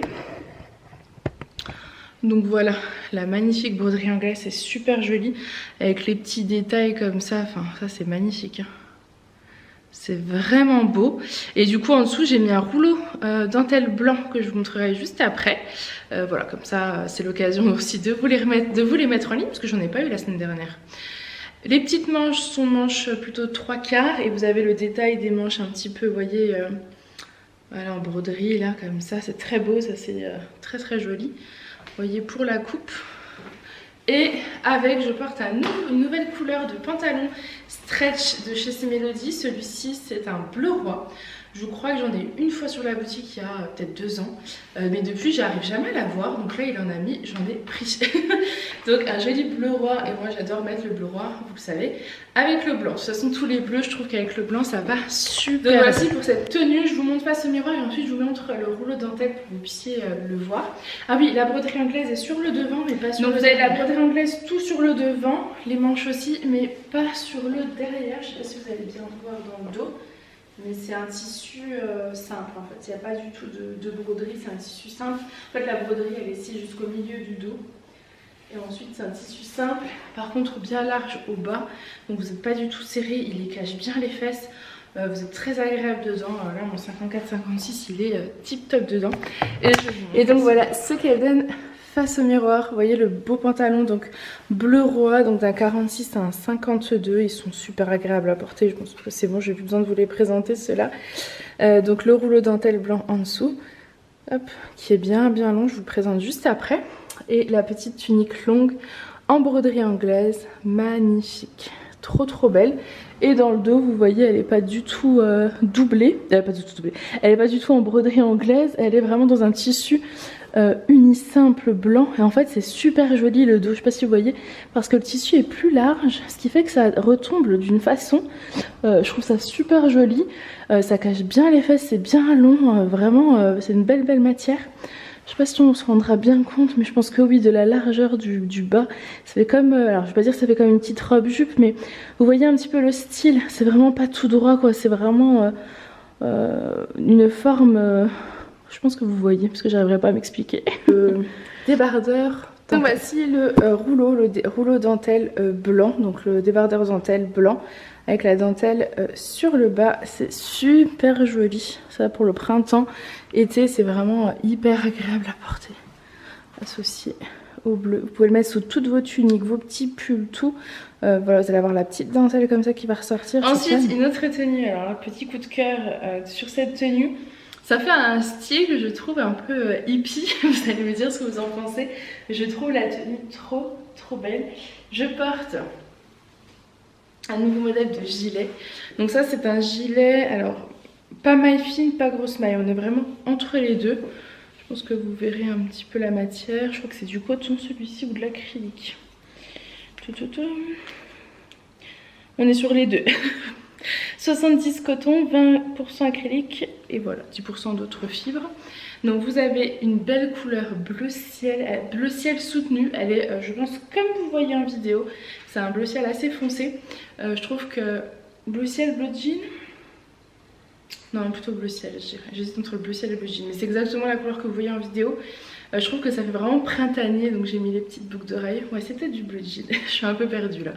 [SPEAKER 1] Donc voilà, la magnifique broderie anglaise, c'est super joli avec les petits détails comme ça, enfin ça c'est magnifique. Hein. C'est vraiment beau. Et du coup en dessous j'ai mis un rouleau dentelle blanc que je vous montrerai juste après. Voilà, comme ça c'est l'occasion aussi de vous les mettre en ligne parce que j'en ai pas eu la semaine dernière. Les petites manches sont manches plutôt 3/4 et vous avez le détail des manches un petit peu, vous voyez, voilà, en broderie là comme ça, c'est très beau, ça c'est très très joli. Vous voyez pour la coupe. Et avec, je porte une nouvelle couleur de pantalon stretch de chez Melody. Celui-ci c'est un bleu roi. Je crois que j'en ai une fois sur la boutique il y a peut-être 2 ans. Mais depuis j'arrive jamais à la voir. Donc là il en a mis, j'en ai pris. Donc un joli bleu roi. Et moi j'adore mettre le bleu roi, vous le savez, avec le blanc. De toute façon tous les bleus, je trouve qu'avec le blanc ça va super. Donc voici pour cette tenue. Je vous montre face au miroir et ensuite je vous montre le rouleau dentelle pour que vous puissiez le voir. Ah oui, la broderie anglaise est sur le devant mais pas sur le derrière. Donc vous avez la broderie anglaise tout sur le devant, les manches aussi, mais pas sur le derrière. Je sais pas si vous allez bien voir dans le dos. Mais c'est un tissu simple en fait, il n'y a pas du tout de broderie, c'est un tissu simple. En fait la broderie elle est ici jusqu'au milieu du dos. Et ensuite c'est un tissu simple, par contre bien large au bas. Donc vous n'êtes pas du tout serré, il les cache bien les fesses. Vous êtes très agréable dedans. Là mon 54-56 il est tip top dedans. Et donc voilà ce qu'elle donne face au miroir. Vous voyez le beau pantalon donc bleu roi, donc d'un 46 à un 52. Ils sont super agréables à porter. Je pense que c'est bon, j'ai plus besoin de vous les présenter ceux-là. Donc le rouleau dentelle blanc en dessous, hop, qui est bien long. Je vous le présente juste après. Et la petite tunique longue en broderie anglaise, magnifique, trop belle. Et dans le dos, vous voyez, elle n'est pas du tout doublée. Elle n'est pas du tout en broderie anglaise. Elle est vraiment dans un tissu uni-simple blanc. Et en fait, c'est super joli le dos. Je sais pas si vous voyez, parce que le tissu est plus large, ce qui fait que ça retombe d'une façon. Je trouve ça super joli. Ça cache bien les fesses, c'est bien long. Vraiment, c'est une belle matière. Je sais pas si on se rendra bien compte, mais je pense que oui, de la largeur du bas. Ça fait comme, alors je vais pas dire que ça fait comme une petite robe jupe, mais vous voyez un petit peu le style. C'est vraiment pas tout droit quoi, c'est vraiment une forme, je pense que vous voyez, parce que j'arriverai pas à m'expliquer. Débardeur. Donc voici le rouleau dentelle blanc, donc le débardeur dentelle blanc avec la dentelle sur le bas. C'est super joli, ça pour le printemps, été, c'est vraiment hyper agréable à porter, associé au bleu. Vous pouvez le mettre sous toutes vos tuniques, vos petits pulls, tout. Voilà, vous allez avoir la petite dentelle comme ça qui va ressortir. Ensuite une autre tenue, alors un petit coup de cœur sur cette tenue. Ça fait un style, je trouve, un peu hippie. Vous allez me dire ce que vous en pensez. Je trouve la tenue trop belle. Je porte un nouveau modèle de gilet. Donc ça, c'est un gilet, alors, pas maille fine, pas grosse maille. On est vraiment entre les deux. Je pense que vous verrez un petit peu la matière. Je crois que c'est du coton celui-ci ou de l'acrylique. On est sur les deux. 70 coton, 20% acrylique et voilà, 10% d'autres fibres. Donc vous avez une belle couleur bleu ciel soutenu. Elle est, je pense, comme vous voyez en vidéo, c'est un bleu ciel assez foncé. Je trouve que bleu ciel, bleu jean, non plutôt bleu ciel je dirais. J'hésite entre le bleu ciel et le bleu jean, mais c'est exactement la couleur que vous voyez en vidéo. Je trouve que ça fait vraiment printanier, donc j'ai mis les petites boucles d'oreilles. Ouais, c'est peut-être du bleu jean, je suis un peu perdue là,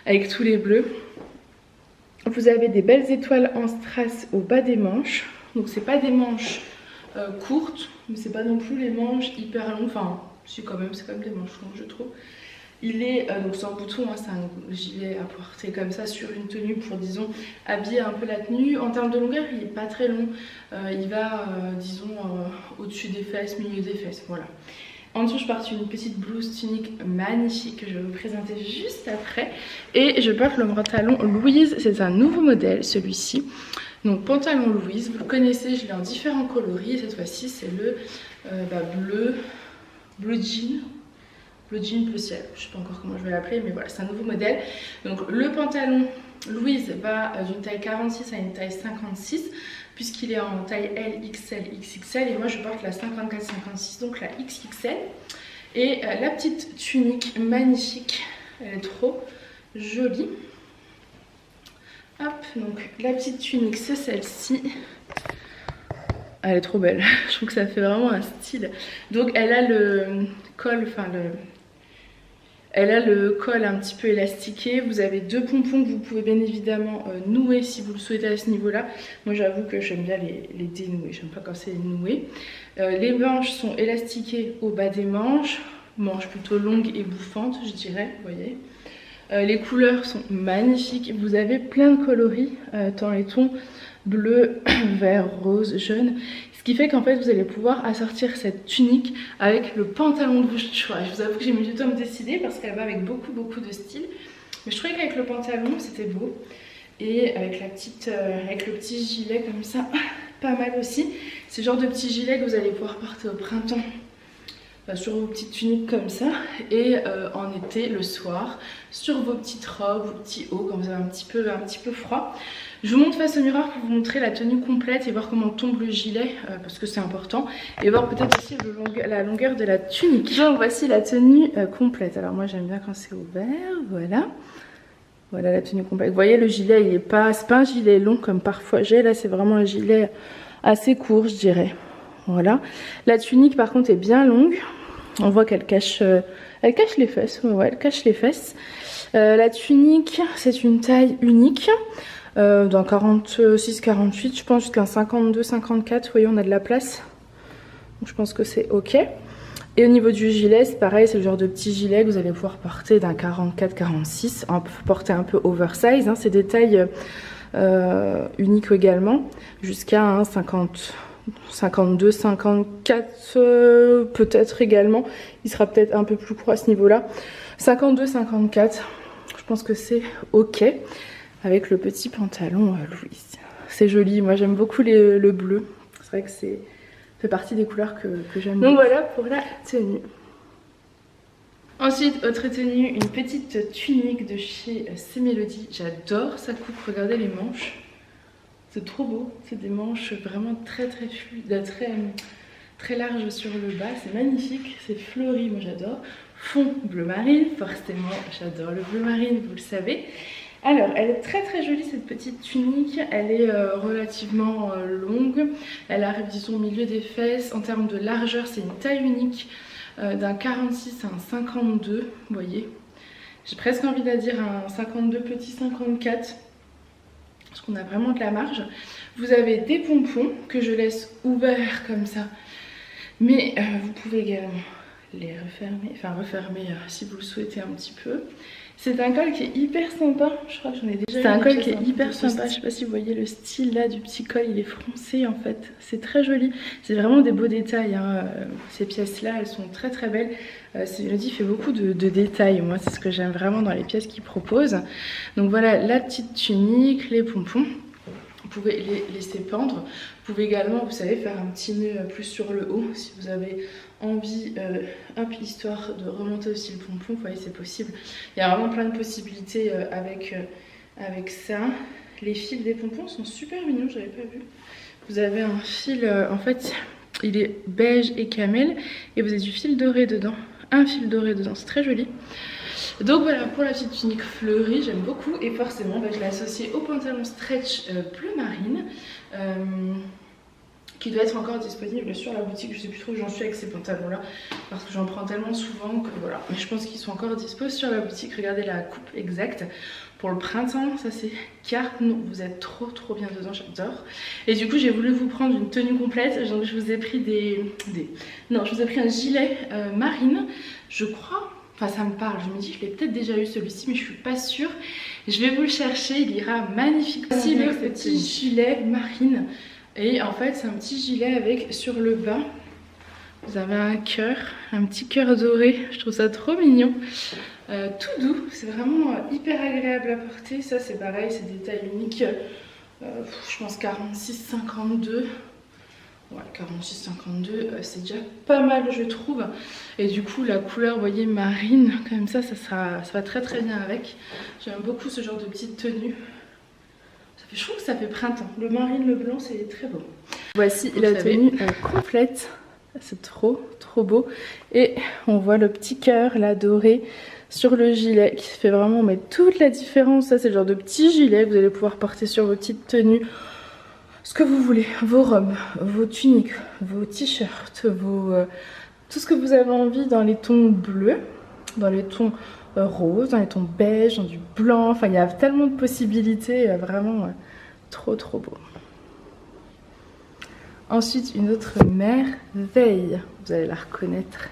[SPEAKER 1] avec tous les bleus. Vous avez des belles étoiles en strass au bas des manches. Donc c'est pas des manches courtes, mais c'est pas non plus les manches hyper longues. Enfin, si quand même, c'est quand même des manches longues je trouve. Il est donc sans bouton, hein, c'est un gilet à porter comme ça sur une tenue pour, disons, habiller un peu la tenue. En termes de longueur, il est pas très long. Il va, disons, au-dessus des fesses, milieu des fesses, voilà. En dessous, je porte une petite blouse tunique magnifique que je vais vous présenter juste après. Et je porte le pantalon Louise, c'est un nouveau modèle celui-ci. Donc pantalon Louise, vous le connaissez, je l'ai en différents coloris. Cette fois-ci, c'est le bleu jean. Bleu jean, bleu ciel, je ne sais pas encore comment je vais l'appeler, mais voilà, c'est un nouveau modèle. Donc le pantalon Louise va d'une taille 46 à une taille 56. Puisqu'il est en taille L, XL, XXL et moi je porte la 54-56, donc la XXL. Et la petite tunique magnifique, elle est trop jolie. Hop, donc la petite tunique c'est celle-ci. Elle est trop belle, je trouve que ça fait vraiment un style. Donc elle a le col, enfin Elle a le col un petit peu élastiqué. Vous avez 2 pompons que vous pouvez bien évidemment nouer si vous le souhaitez à ce niveau-là. Moi j'avoue que j'aime bien les dénouer, j'aime pas quand c'est noué. Les manches sont élastiquées au bas des manches. Manches plutôt longues et bouffantes, je dirais, vous voyez. Les couleurs sont magnifiques. Vous avez plein de coloris dans les tons bleu, vert, rose, jaune. Ce qui fait qu'en fait vous allez pouvoir assortir cette tunique avec le pantalon de votre choix. Je vous avoue que j'ai mis du temps à me décider parce qu'elle va avec beaucoup de style. Mais je trouvais qu'avec le pantalon c'était beau. Et avec avec le petit gilet comme ça, pas mal aussi. C'est le genre de petit gilet que vous allez pouvoir porter au printemps. Sur vos petites tuniques comme ça et en été le soir sur vos petites robes, vos petits hauts quand vous avez un petit peu froid. Je vous montre face au miroir pour vous montrer la tenue complète et voir comment tombe le gilet parce que c'est important et voir peut-être aussi la longueur de la tunique. Donc voici la tenue complète. Alors moi j'aime bien quand c'est ouvert, voilà la tenue complète. Vous voyez le gilet il est pas, c'est pas un gilet long comme parfois j'ai, là c'est vraiment un gilet assez court je dirais. Voilà, la tunique par contre est bien longue. On voit qu'elle cache les fesses. Ouais, elle cache les fesses. La tunique, c'est une taille unique. Dans 46-48, je pense jusqu'à 52-54. Vous voyez, on a de la place. Donc, je pense que c'est ok. Et au niveau du gilet, c'est pareil. C'est le genre de petit gilet que vous allez pouvoir porter d'un 44-46. Porter un peu oversize. Hein, c'est des tailles uniques également. Jusqu'à 50. 52, 54 peut-être également. Il sera peut-être un peu plus court à ce niveau-là. 52, 54. Je pense que c'est ok. Avec le petit pantalon Louise. C'est joli. Moi j'aime beaucoup le bleu. C'est vrai que ça fait partie des couleurs que j'aime. Donc voilà pour la tenue. Ensuite, autre tenue, une petite tunique de chez C-Mélodie. J'adore sa coupe. Regardez les manches. C'est trop beau, c'est des manches vraiment très fluides, très larges sur le bas, c'est magnifique, c'est fleuri, moi j'adore. Fond bleu marine, forcément j'adore le bleu marine, vous le savez. Alors elle est très jolie cette petite tunique, elle est relativement longue, elle arrive disons au milieu des fesses. En termes de largeur c'est une taille unique d'un 46 à un 52, vous voyez. J'ai presque envie de dire un 52 petit 54. Parce qu'on a vraiment de la marge. Vous avez des pompons que je laisse ouverts comme ça. Mais vous pouvez également les refermer si vous le souhaitez un petit peu. C'est un col qui est hyper sympa. Je crois que j'en ai déjà. C'est un col qui est hyper sympa. Je sais pas si vous voyez le style là du petit col. Il est froncé en fait. C'est très joli. C'est vraiment des beaux détails. Hein. Ces pièces là, elles sont très belles. C-Mélodie fait beaucoup de détails. Moi, c'est ce que j'aime vraiment dans les pièces qu'il propose. Donc voilà la petite tunique, les pompons. Vous pouvez les laisser pendre. Vous pouvez également, vous savez, faire un petit nœud plus sur le haut si vous avez envie, histoire de remonter aussi le pompon. Vous voyez, c'est possible. Il y a vraiment plein de possibilités avec ça. Les fils des pompons sont super mignons, j'avais pas vu. Vous avez un fil, en fait, il est beige et camel et vous avez du fil doré dedans. Un fil doré dedans, c'est très joli. Donc voilà pour la petite tunique fleurie, j'aime beaucoup et forcément je l'ai associée au pantalon stretch bleu marine qui doit être encore disponible sur la boutique. Je sais plus trop où j'en suis avec ces pantalons là parce que j'en prends tellement souvent que voilà, mais je pense qu'ils sont encore dispo sur la boutique. Regardez la coupe exacte pour le printemps, ça c'est carte. Non, vous êtes trop bien dedans, j'adore. Et du coup j'ai voulu vous prendre une tenue complète, donc je vous ai pris je vous ai pris un gilet marine, je crois. Enfin ça me parle, je me dis je l'ai peut-être déjà eu celui-ci mais je suis pas sûre. Je vais vous le chercher, il ira magnifique. Voici le petit gilet marine. Et en fait c'est un petit gilet avec sur le bas, vous avez un cœur, un petit cœur doré. Je trouve ça trop mignon. Tout doux, c'est vraiment hyper agréable à porter. Ça c'est pareil, c'est des tailles uniques. Je pense 46-52. Ouais, 46-52, c'est déjà pas mal je trouve. Et du coup la couleur, vous voyez, marine comme ça va très bien avec. J'aime beaucoup ce genre de petite tenue. Je trouve que ça fait printemps. Le marine, le blanc, c'est très beau. Voici la tenue complète. C'est trop beau. Et on voit le petit cœur là doré sur le gilet qui fait vraiment toute la différence. Ça c'est le genre de petit gilet que vous allez pouvoir porter sur vos petites tenues. Ce que vous voulez, vos robes, vos tuniques, vos t-shirts, tout ce que vous avez envie dans les tons bleus. dans les tons roses, dans les tons beige, dans du blanc. Enfin, il y a tellement de possibilités, vraiment trop beau. Ensuite, une autre merveille, vous allez la reconnaître.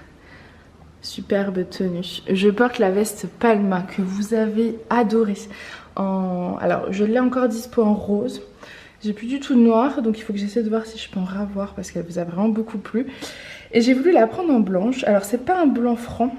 [SPEAKER 1] Superbe tenue. Je porte la veste Palma que vous avez adorée. Alors, je l'ai encore dispo en rose. J'ai plus du tout de noir, donc il faut que j'essaie de voir si je peux en ravoir parce qu'elle vous a vraiment beaucoup plu. Et j'ai voulu la prendre en blanche. Alors, c'est pas un blanc franc,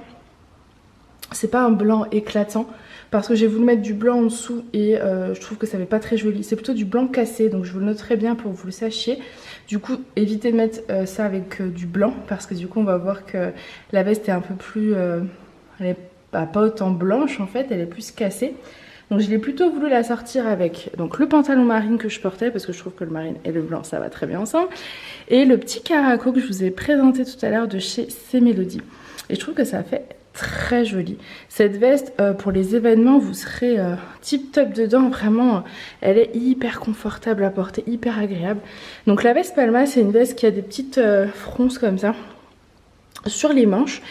[SPEAKER 1] c'est pas un blanc éclatant parce que j'ai voulu mettre du blanc en dessous et je trouve que ça fait pas très joli. C'est plutôt du blanc cassé, donc je vous le noterai bien pour que vous le sachiez. Du coup, évitez de mettre ça avec du blanc parce que du coup, on va voir que la veste est un peu plus... elle est pas autant blanche en fait, elle est plus cassée. Donc je l'ai plutôt voulu la sortir avec donc, le pantalon marine que je portais parce que je trouve que le marine et le blanc ça va très bien ensemble. Et le petit caraco que je vous ai présenté tout à l'heure de chez C'est Mélodie. Et je trouve que ça fait très joli. Cette veste pour les événements vous serez tip top dedans. Vraiment elle est hyper confortable à porter, hyper agréable. Donc la veste Palma c'est une veste qui a des petites fronces comme ça sur les manches.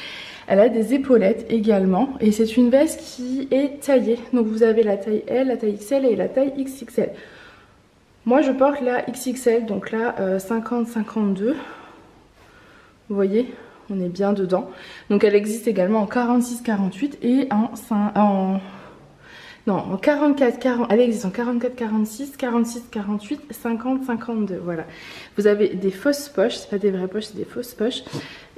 [SPEAKER 1] Elle a des épaulettes également et c'est une veste qui est taillée. Donc vous avez la taille L, la taille XL et la taille XXL. Moi je porte la XXL, donc là 50-52. Vous voyez, on est bien dedans. Donc elle existe également en 46-48 et en 44-40. Elle existe en 44-46, 46-48, 50-52. Voilà. Vous avez des fausses poches, c'est pas des vraies poches, c'est des fausses poches.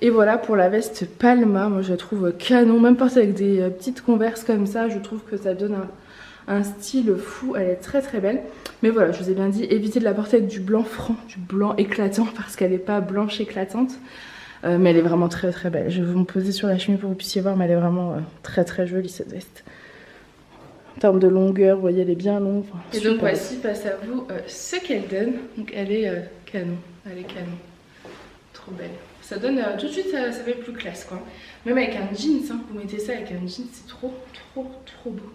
[SPEAKER 1] Et voilà pour la veste Palma, moi je la trouve canon, même portée avec des petites converses comme ça, je trouve que ça donne un style fou, elle est très belle. Mais voilà, je vous ai bien dit, évitez de la porter avec du blanc franc, du blanc éclatant, parce qu'elle n'est pas blanche éclatante. Mais elle est vraiment très belle. Je vais vous me poser sur la chemise pour que vous puissiez voir, mais elle est vraiment très jolie cette veste. En termes de longueur, vous voyez, elle est bien longue. Enfin, et donc voici, face à vous, ce qu'elle donne. Donc elle est canon, trop belle. Ça donne tout de suite, ça fait plus classe quoi. Même avec un jeans, hein, vous mettez ça avec un jeans, c'est trop beau.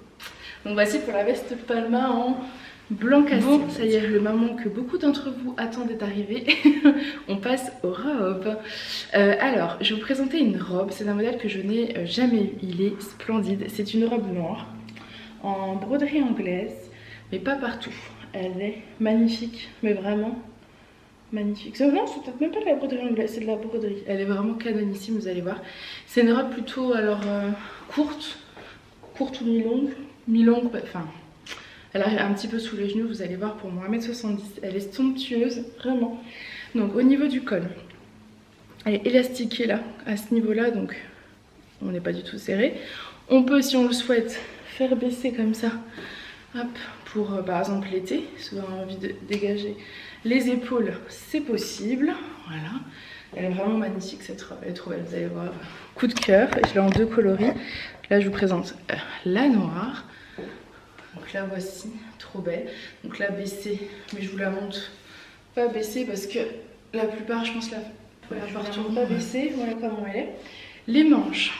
[SPEAKER 1] Donc voici pour la veste Palma en blanc cassé. Bon, ça y est, le moment que beaucoup d'entre vous attendaient d'arriver. On passe aux robes. Alors, je vais vous présenter une robe. C'est un modèle que je n'ai jamais eu. Il est splendide. C'est une robe noire en broderie anglaise, mais pas partout. Elle est magnifique, mais vraiment magnifique. Non, c'est peut-être même pas de la broderie anglaise, c'est de la broderie. Elle est vraiment canonissime, vous allez voir. C'est une robe plutôt alors courte ou mi-longue, enfin elle arrive un petit peu sous les genoux, vous allez voir, pour moi 1m70. Elle est somptueuse, vraiment. Donc au niveau du col, elle est élastiquée là, à ce niveau-là, donc on n'est pas du tout serré. On peut, si on le souhaite, faire baisser comme ça, hop, pour par exemple l'été, si vous avez envie de dégager les épaules, c'est possible. Voilà, elle est vraiment magnifique cette robe, elle est trop belle, vous allez voir, coup de cœur. Je l'ai en deux coloris. Là je vous présente la noire, donc la voici, trop belle. Donc là baissée, mais je vous la montre pas baissée parce que la plupart, je pense, je vais retourner pas baissée. Voilà comment elle est. Les manches,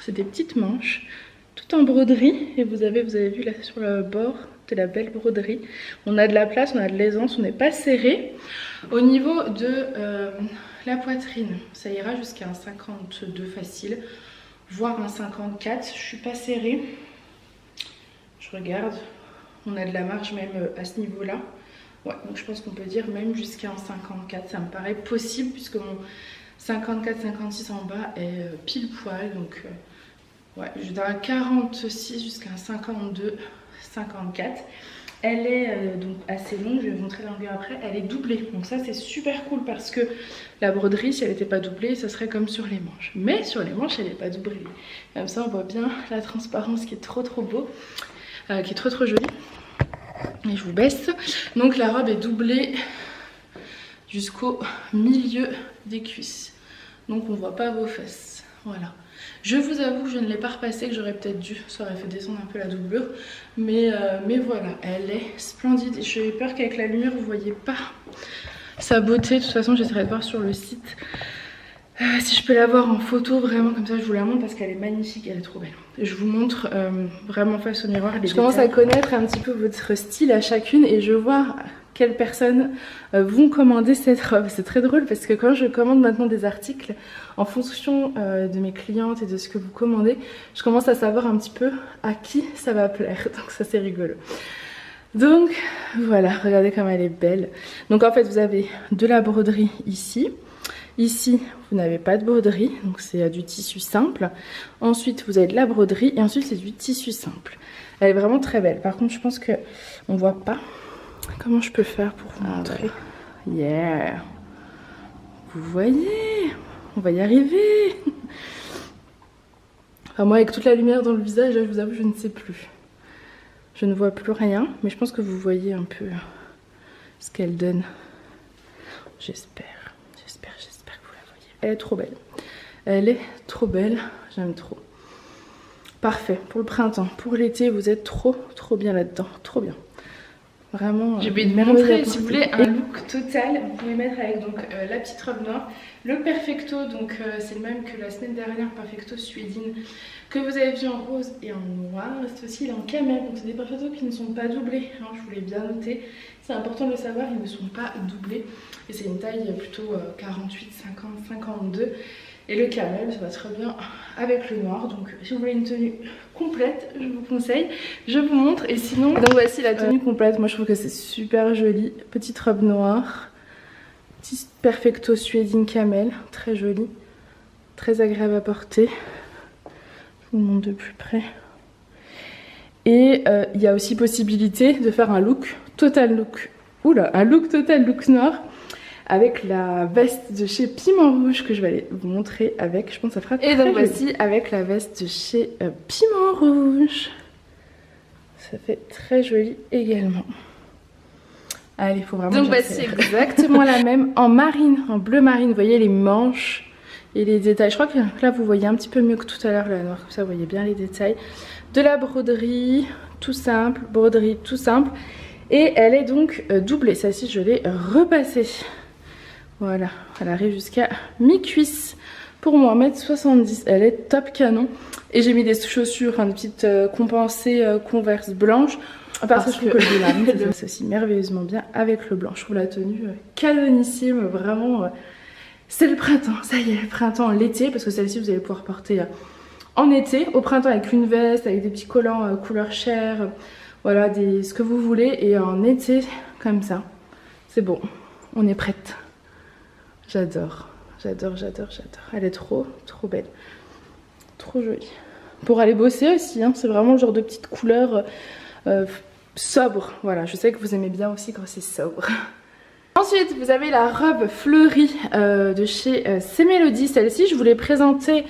[SPEAKER 1] c'est des petites manches tout en broderie et vous avez vu là sur le bord de la belle broderie. On a de la place, on a de l'aisance, on n'est pas serré. Au niveau de la poitrine, ça ira jusqu'à un 52 facile, voire un 54. Je suis pas serrée. Je regarde, on a de la marge même à ce niveau-là. Ouais, donc je pense qu'on peut dire même jusqu'à un 54. Ça me paraît possible puisque mon 54-56 en bas est pile poil. Donc ouais, je vais un 46 jusqu'à un 52-54. Elle est donc assez longue, je vais vous montrer la longueur après. Elle est doublée, donc ça c'est super cool parce que la broderie, si elle n'était pas doublée, ça serait comme sur les manches. Mais sur les manches, elle n'est pas doublée. Comme ça, on voit bien la transparence qui est trop beau, qui est trop jolie. Et je vous baisse. Donc la robe est doublée jusqu'au milieu des cuisses. Donc on ne voit pas vos fesses. Voilà. Je vous avoue que je ne l'ai pas repassée, que j'aurais peut-être dû. Ça aurait fait descendre un peu la doublure. Mais voilà, elle est splendide. J'ai peur qu'avec la lumière, vous ne voyez pas sa beauté. De toute façon, j'essaierai de voir sur le site. Si je peux la voir en photo, vraiment comme ça, je vous la montre parce qu'elle est magnifique, elle est trop belle. Je vous montre vraiment face au miroir les détails. Je commence à connaître un petit peu votre style à chacune et je vois quelles personnes vont commander cette robe. C'est très drôle parce que quand je commande maintenant des articles, en fonction de mes clientes et de ce que vous commandez, je commence à savoir un petit peu à qui ça va plaire. Donc ça c'est rigolo. Donc voilà, regardez comme elle est belle. Donc en fait vous avez de la broderie ici. Ici vous n'avez pas de broderie, donc c'est du tissu simple. Ensuite vous avez de la broderie et ensuite c'est du tissu simple. Elle est vraiment très belle. Par contre je pense que on voit pas. Comment je peux faire pour vous montrer? Yeah. Vous voyez? On va y arriver. Enfin, moi avec toute la lumière dans le visage, là, je vous avoue je ne sais plus. Je ne vois plus rien, mais je pense que vous voyez un peu ce qu'elle donne. J'espère que vous la voyez. Elle est trop belle. Elle est trop belle, j'aime trop. Parfait, pour le printemps, pour l'été, vous êtes trop bien là-dedans, trop bien. Vraiment. Je vais vous montrer, si vous voulez un look total, vous pouvez mettre avec donc la petite robe noire, le perfecto, donc c'est le même que la semaine dernière, perfecto suédine, que vous avez vu en rose et en noir. C'est aussi il est en camel, donc c'est des perfectos qui ne sont pas doublés, hein, je vous l'ai bien noté. C'est important de le savoir, ils ne sont pas doublés. Et c'est une taille plutôt 48, 50, 52. Et le camel, ça va très bien avec le noir. Donc si vous voulez une tenue complète, je vous conseille, je vous montre. Et sinon, donc voici la tenue complète. Moi je trouve que c'est super joli. Petite robe noire, petit perfecto suédine camel, très joli, très agréable à porter. Je vous montre de plus près. Et il y a aussi possibilité de faire un look total look. Oula, un look total look noir. Avec la veste de chez Piment Rouge que je vais aller vous montrer avec, je pense que ça fera très joli. Et donc voici avec la veste de chez Piment Rouge. Ça fait très joli également. Allez, il faut vraiment. Donc voici exactement la même en marine, en bleu marine. Vous voyez les manches et les détails. Je crois que là vous voyez un petit peu mieux que tout à l'heure la noire, comme ça vous voyez bien les détails. De la broderie, tout simple, broderie tout simple. Et elle est donc doublée. Celle-ci je l'ai repassée. Voilà, elle arrive jusqu'à mi-cuisse pour moi, 1m70, elle est top canon. Et j'ai mis des chaussures, enfin des petites compensées Converse blanches. Parce que je trouve que le lame c'est aussi merveilleusement bien avec le blanc. Je trouve la tenue canonissime, vraiment. C'est le printemps, ça y est, le printemps, l'été, parce que celle-ci vous allez pouvoir porter en été, au printemps avec une veste, avec des petits collants couleur chair, voilà, ce que vous voulez. Et en été, comme ça, c'est bon, on est prête. J'adore, j'adore, j'adore, j'adore. Elle est trop belle. Trop jolie. Pour aller bosser aussi, hein, c'est vraiment le genre de petite couleur sobre. Voilà, je sais que vous aimez bien aussi quand c'est sobre. Ensuite, vous avez la robe fleurie de chez C'est Mélodie. Celle-ci, je vous l'ai présentée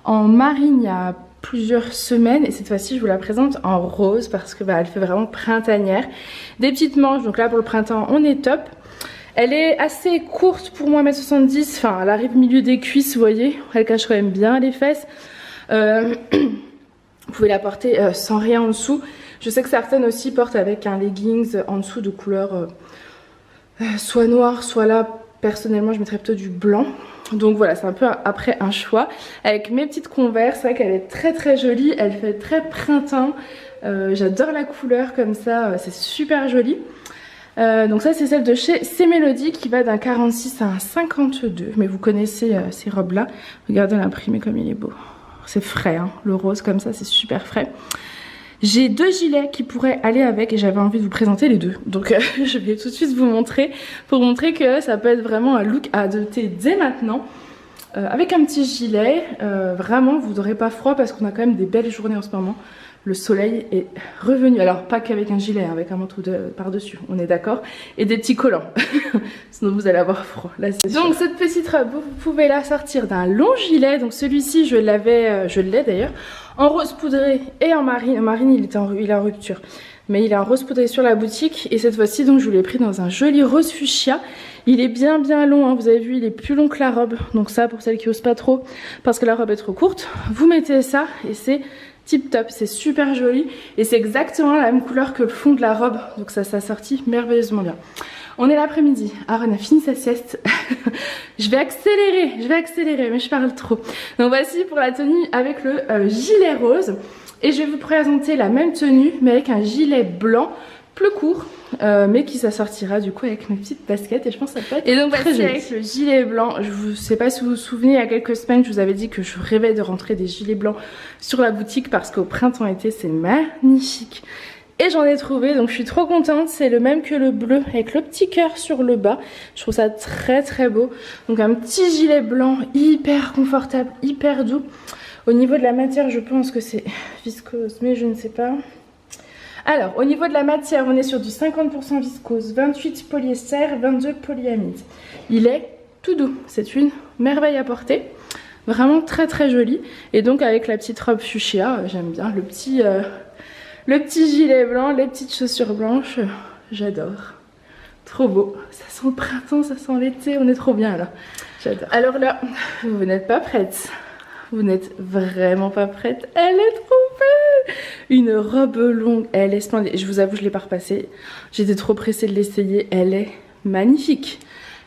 [SPEAKER 1] en marine il y a plusieurs semaines. Et cette fois-ci, je vous la présente en rose parce que elle fait vraiment printanière. Des petites manches, donc là pour le printemps, on est top. Elle est assez courte pour moi, 1m70, enfin elle arrive au milieu des cuisses, vous voyez, elle cache quand même bien les fesses. Vous pouvez la porter sans rien en dessous. Je sais que certaines aussi portent avec un leggings en dessous de couleur soit noir, soit là, personnellement je mettrais plutôt du blanc. Donc voilà, c'est un peu après un choix. Avec mes petites Converse, c'est vrai qu'elle est très jolie, elle fait très printemps. J'adore la couleur comme ça, c'est super joli. Donc ça c'est celle de chez C'est Mélodie qui va d'un 46 à un 52. Mais vous connaissez ces robes là. Regardez l'imprimé comme il est beau. C'est frais hein, le rose comme ça c'est super frais. J'ai deux gilets qui pourraient aller avec et j'avais envie de vous présenter les deux. Donc je vais tout de suite vous montrer pour montrer que ça peut être vraiment un look à adopter dès maintenant. Avec un petit gilet, vraiment vous n'aurez pas froid parce qu'on a quand même des belles journées en ce moment. Le soleil est revenu, alors pas qu'avec un gilet, hein, avec un manteau par-dessus, on est d'accord, et des petits collants, sinon vous allez avoir froid, là c'est sûr. Donc cette petite robe, vous pouvez la sortir d'un long gilet, donc celui-ci je l'ai d'ailleurs, en rose poudré et en marine. En marine il est en rupture, mais il est en rose poudré sur la boutique, et cette fois-ci donc je vous l'ai pris dans un joli rose fuchsia. Il est bien long, hein, vous avez vu il est plus long que la robe, donc ça pour celles qui osent pas trop, parce que la robe est trop courte, vous mettez ça et c'est tip top, c'est super joli et c'est exactement la même couleur que le fond de la robe, donc ça s'assortit merveilleusement bien. On est l'après-midi, Aaron a fini sa sieste. je vais accélérer, mais je parle trop. Donc voici pour la tenue avec le gilet rose, et je vais vous présenter la même tenue mais avec un gilet blanc plus court. Mais qui s'assortira du coup avec mes petites baskets et je pense que ça peut être et donc voici avec le gilet blanc. Je sais pas si vous vous souvenez, il y a quelques semaines je vous avais dit que je rêvais de rentrer des gilets blancs sur la boutique parce qu'au printemps-été c'est magnifique. Et j'en ai trouvé, donc je suis trop contente. C'est le même que le bleu avec le petit cœur sur le bas. Je trouve ça très très beau. Donc un petit gilet blanc hyper confortable, hyper doux. Au niveau de la matière je pense que c'est viscose mais je ne sais pas. Alors, au niveau de la matière, on est sur du 50% viscose, 28 polyester, 22 polyamide. Il est tout doux, c'est une merveille à porter. Vraiment très très joli. Et donc avec la petite robe fuchsia, j'aime bien le petit gilet blanc, les petites chaussures blanches, j'adore. Trop beau. Ça sent le printemps, ça sent l'été, on est trop bien là. J'adore. Alors là, vous n'êtes pas prête. Vous n'êtes vraiment pas prête. Elle est trop belle. Une robe longue. Elle est splendide. Je vous avoue, je ne l'ai pas repassée. J'étais trop pressée de l'essayer. Elle est magnifique.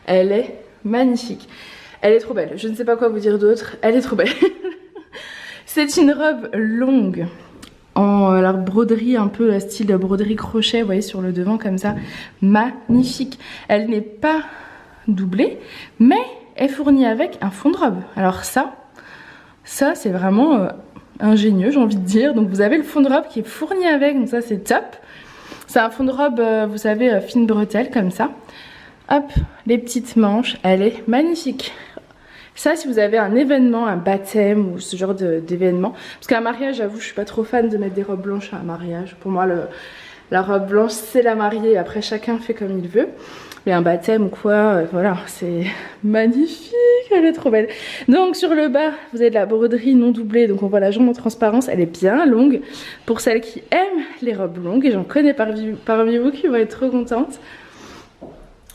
[SPEAKER 1] Elle est magnifique. Elle est trop belle. Je ne sais pas quoi vous dire d'autre. Elle est trop belle. C'est une robe longue. En alors, broderie, un peu style de broderie crochet. Vous voyez, sur le devant comme ça. Magnifique. Elle n'est pas doublée. Mais est fournie avec un fond de robe. Alors ça c'est vraiment ingénieux, j'ai envie de dire. Donc vous avez le fond de robe qui est fourni avec, donc ça c'est top. C'est un fond de robe, vous savez, fine bretelle comme ça. Hop, les petites manches, elle est magnifique. Ça, si vous avez un événement, un baptême ou ce genre d'événement. Parce qu'à un mariage, j'avoue, je suis pas trop fan de mettre des robes blanches à un mariage. Pour moi, la robe blanche, c'est la mariée. Après, chacun fait comme il veut. Mais un baptême ou quoi, voilà, c'est magnifique, elle est trop belle. Donc sur le bas, vous avez de la broderie non doublée, donc on voit la jambe en transparence, elle est bien longue. Pour celles qui aiment les robes longues, et j'en connais parmi vous qui vont être trop contentes.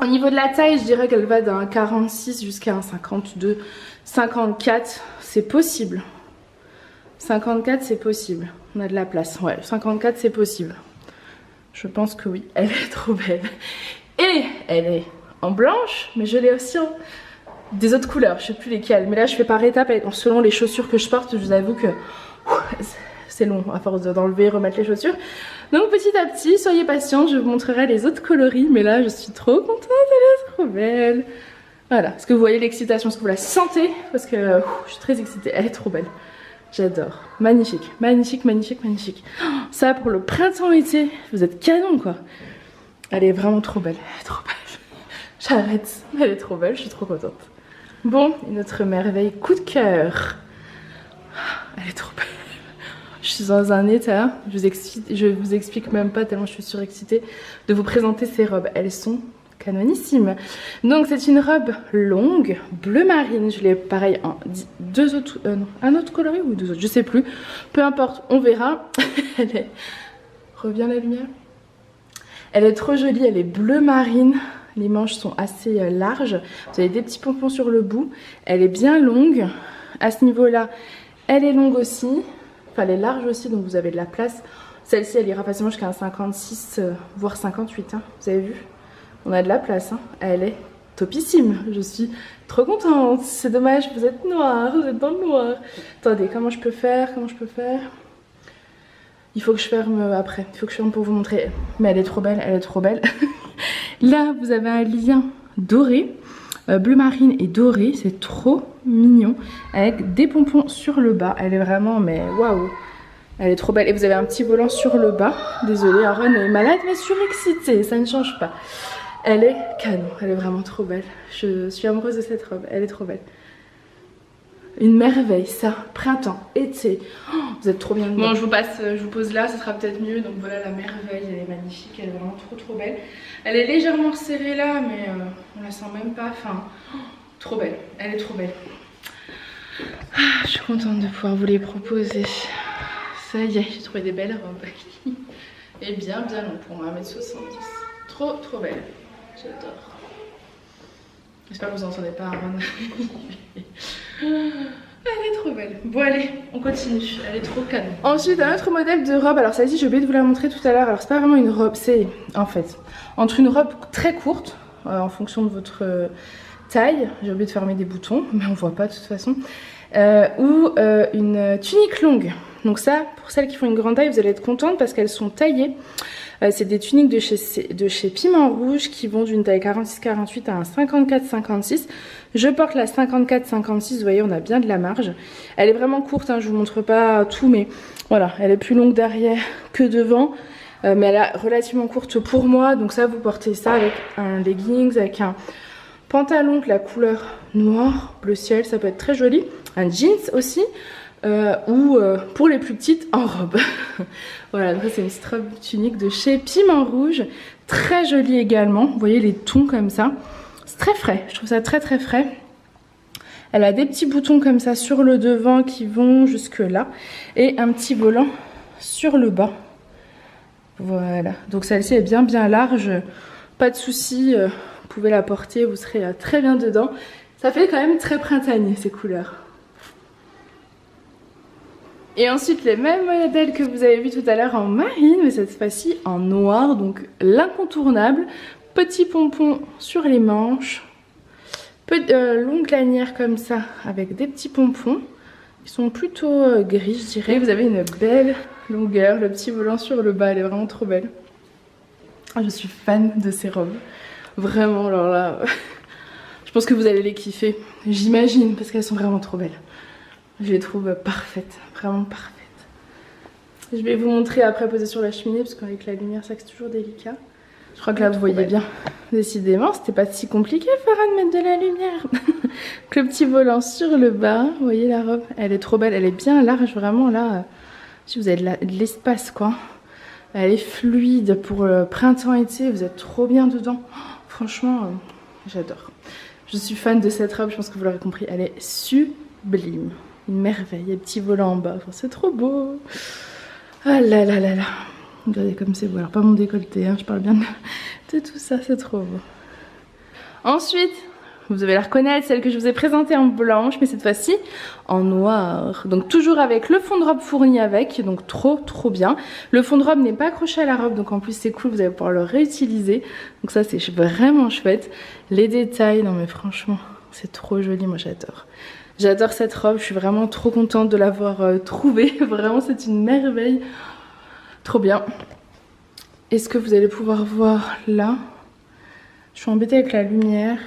[SPEAKER 1] Au niveau de la taille, je dirais qu'elle va d'un 46 jusqu'à un 52, 54, c'est possible. 54, c'est possible, on a de la place, ouais, 54, c'est possible. Je pense que oui, elle est trop belle. Et elle est en blanche, mais je l'ai aussi en des autres couleurs, je sais plus lesquelles. Mais là, je fais par étapes selon les chaussures que je porte. Je vous avoue que c'est long à force d'enlever, remettre les chaussures. Donc petit à petit, soyez patients, je vous montrerai les autres coloris. Mais là, je suis trop contente, elle est trop belle. Voilà, est-ce que vous voyez l'excitation, est-ce que vous la sentez? Parce que je suis très excitée, elle est trop belle. J'adore, magnifique, magnifique, magnifique, magnifique. Oh, ça pour le printemps-été, vous êtes canon quoi. Elle est vraiment trop belle, elle est trop belle. J'arrête, elle est trop belle, je suis trop contente. Bon, une autre merveille, coup de cœur. Elle est trop belle. Je suis dans un état, je vous explique même pas tellement je suis surexcitée de vous présenter ces robes. Elles sont canonissimes. Donc c'est une robe longue, bleu marine. Je l'ai pareil en un autre coloris ou deux autres, je sais plus. Peu importe, on verra. Elle est... Reviens la lumière. Elle est trop jolie, elle est bleu marine. Les manches sont assez larges. Vous avez des petits pompons sur le bout. Elle est bien longue. À ce niveau-là, elle est longue aussi. Enfin, elle est large aussi, donc vous avez de la place. Celle-ci, elle ira facilement jusqu'à un 56, voire 58. Hein. Vous avez vu? On a de la place. Hein. Elle est topissime. Je suis trop contente. C'est dommage, vous êtes noir. Vous êtes dans le noir. Attendez, comment je peux faire? Il faut que je ferme après. Il faut que je ferme pour vous montrer. Mais elle est trop belle, elle est trop belle. Là, vous avez un lien doré. Bleu marine et doré. C'est trop mignon. Avec des pompons sur le bas. Elle est vraiment, mais waouh. Elle est trop belle. Et vous avez un petit volant sur le bas. Désolée, Aaron est malade, mais surexcitée. Ça ne change pas. Elle est canon. Elle est vraiment trop belle. Je suis amoureuse de cette robe. Elle est trop belle. Une merveille, ça. Printemps, été. Oh, vous êtes trop bien. Bon, je vous pose là, ça sera peut-être mieux. Donc voilà la merveille, elle est magnifique, elle est vraiment trop belle. Elle est légèrement serrée là, mais on la sent même pas. Enfin, oh, trop belle, elle est trop belle. Ah, je suis contente de pouvoir vous les proposer. Ça y est, j'ai trouvé des belles robes. Et bien longue pour moi, 1m70. Trop belle. J'adore. J'espère que vous n'entendez pas, Aaron. Elle est trop belle. Bon allez, on continue. Elle est trop canon. Ensuite, un autre modèle de robe. Alors celle-ci, j'ai oublié de vous la montrer tout à l'heure. Alors c'est pas vraiment une robe, c'est en fait entre une robe très courte en fonction de votre taille. J'ai oublié de fermer des boutons, mais on voit pas de toute façon. Ou une tunique longue. Donc ça, pour celles qui font une grande taille, vous allez être contente parce qu'elles sont taillées C'est des tuniques de chez Piment Rouge qui vont d'une taille 46-48 à un 54-56. Je porte la 54-56, vous voyez on a bien de la marge. Elle est vraiment courte, hein, je vous montre pas tout mais voilà, elle est plus longue derrière que devant. Mais elle est relativement courte pour moi, donc ça vous portez ça avec un leggings, avec un pantalon de la couleur noire, bleu ciel, ça peut être très joli. Un jeans aussi, ou pour les plus petites en robe. Voilà, donc ça c'est une petite robe tunique de chez Piment Rouge, très jolie également, vous voyez les tons comme ça. C'est très frais, je trouve ça très très frais. Elle a des petits boutons comme ça sur le devant qui vont jusque là et un petit volant sur le bas. Voilà, donc celle-ci est bien large, pas de souci, vous pouvez la porter, vous serez très bien dedans. Ça fait quand même très printanier ces couleurs. Et ensuite les mêmes modèles que vous avez vu tout à l'heure en marine, mais cette fois-ci en noir, donc l'incontournable. Petit pompon sur les manches, longue lanière comme ça avec des petits pompons. Ils sont plutôt gris je dirais. Vous avez une belle longueur, le petit volant sur le bas, elle est vraiment trop belle. Je suis fan de ces robes. Vraiment, alors là, je pense que vous allez les kiffer. J'imagine, parce qu'elles sont vraiment trop belles. Je les trouve parfaites, vraiment parfaites. Je vais vous montrer après poser sur la cheminée, parce qu'avec la lumière, c'est toujours délicat. Je crois que là, vous voyez bien. Décidément, c'était pas si compliqué, Farah, de mettre de la lumière. Le petit volant sur le bas, vous voyez la robe, elle est trop belle, elle est bien large, vraiment là. Si vous avez de l'espace, quoi. Elle est fluide pour le printemps-été, vous êtes trop bien dedans. Oh, franchement, j'adore. Je suis fan de cette robe, je pense que vous l'aurez compris, elle est sublime. Une merveille, il y a petit volant en bas, enfin, c'est trop beau. Ah là là là là. Regardez comme c'est beau, alors pas mon décolleté, hein, je parle bien de tout ça, c'est trop beau. Ensuite, vous devez la reconnaître, celle que je vous ai présentée en blanche, mais cette fois-ci en noir. Donc toujours avec le fond de robe fourni avec, donc trop bien. Le fond de robe n'est pas accroché à la robe, donc en plus c'est cool, vous allez pouvoir le réutiliser. Donc ça c'est vraiment chouette. Les détails, non mais franchement, c'est trop joli, moi j'adore. J'adore cette robe, je suis vraiment trop contente de l'avoir trouvée. Vraiment c'est une merveille. Trop bien. Est-ce que vous allez pouvoir voir là? Je suis embêtée avec la lumière.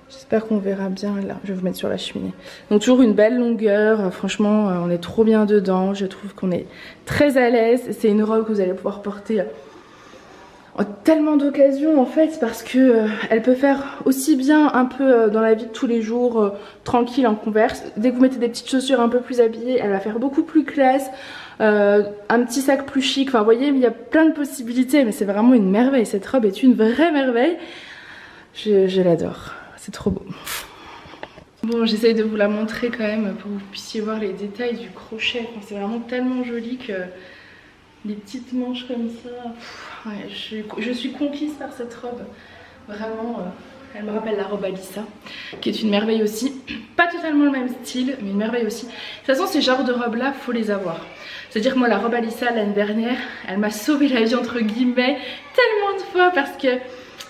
[SPEAKER 1] J'espère qu'on verra bien là. Je vais vous mettre sur la cheminée. Donc toujours une belle longueur. Franchement, on est trop bien dedans. Je trouve qu'on est très à l'aise. C'est une robe que vous allez pouvoir porter en tellement d'occasions en fait. Parce que elle peut faire aussi bien un peu dans la vie de tous les jours, tranquille en Converse. Dès que vous mettez des petites chaussures un peu plus habillées, elle va faire beaucoup plus classe. Un petit sac plus chic, enfin vous voyez il y a plein de possibilités mais c'est vraiment une merveille, cette robe est une vraie merveille. Je l'adore, c'est trop beau. Bon j'essaye de vous la montrer quand même pour que vous puissiez voir les détails du crochet, enfin, c'est vraiment tellement joli que les petites manches comme ça, ouais, je suis conquise par cette robe, vraiment. Elle me rappelle la robe Alissa, qui est une merveille aussi. Pas totalement le même style, mais une merveille aussi. De toute façon, ces genres de robes-là, faut les avoir. C'est-à-dire que moi, la robe Alissa, l'année dernière, elle m'a sauvé la vie, entre guillemets, tellement de fois. Parce que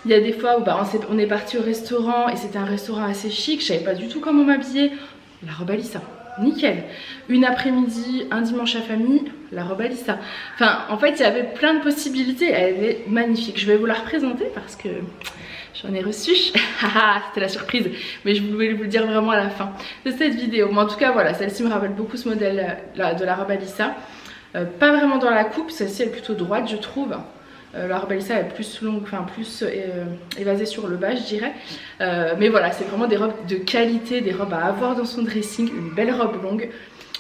[SPEAKER 1] il y a des fois où bah, on est parti au restaurant, et c'était un restaurant assez chic. Je savais pas du tout comment m'habiller. La robe Alissa, nickel. Une après-midi, un dimanche à famille, la robe Alissa. Enfin, en fait, il y avait plein de possibilités. Elle est magnifique. Je vais vous la représenter parce que... j'en ai reçu, c'était la surprise, mais je voulais vous le dire vraiment à la fin de cette vidéo. Mais en tout cas voilà, celle-ci me rappelle beaucoup ce modèle là, de la robe Alissa. Pas vraiment dans la coupe, celle-ci elle est plutôt droite je trouve. La robe Alissa elle est plus longue, enfin plus évasée sur le bas je dirais. Mais voilà, c'est vraiment des robes de qualité, des robes à avoir dans son dressing, une belle robe longue.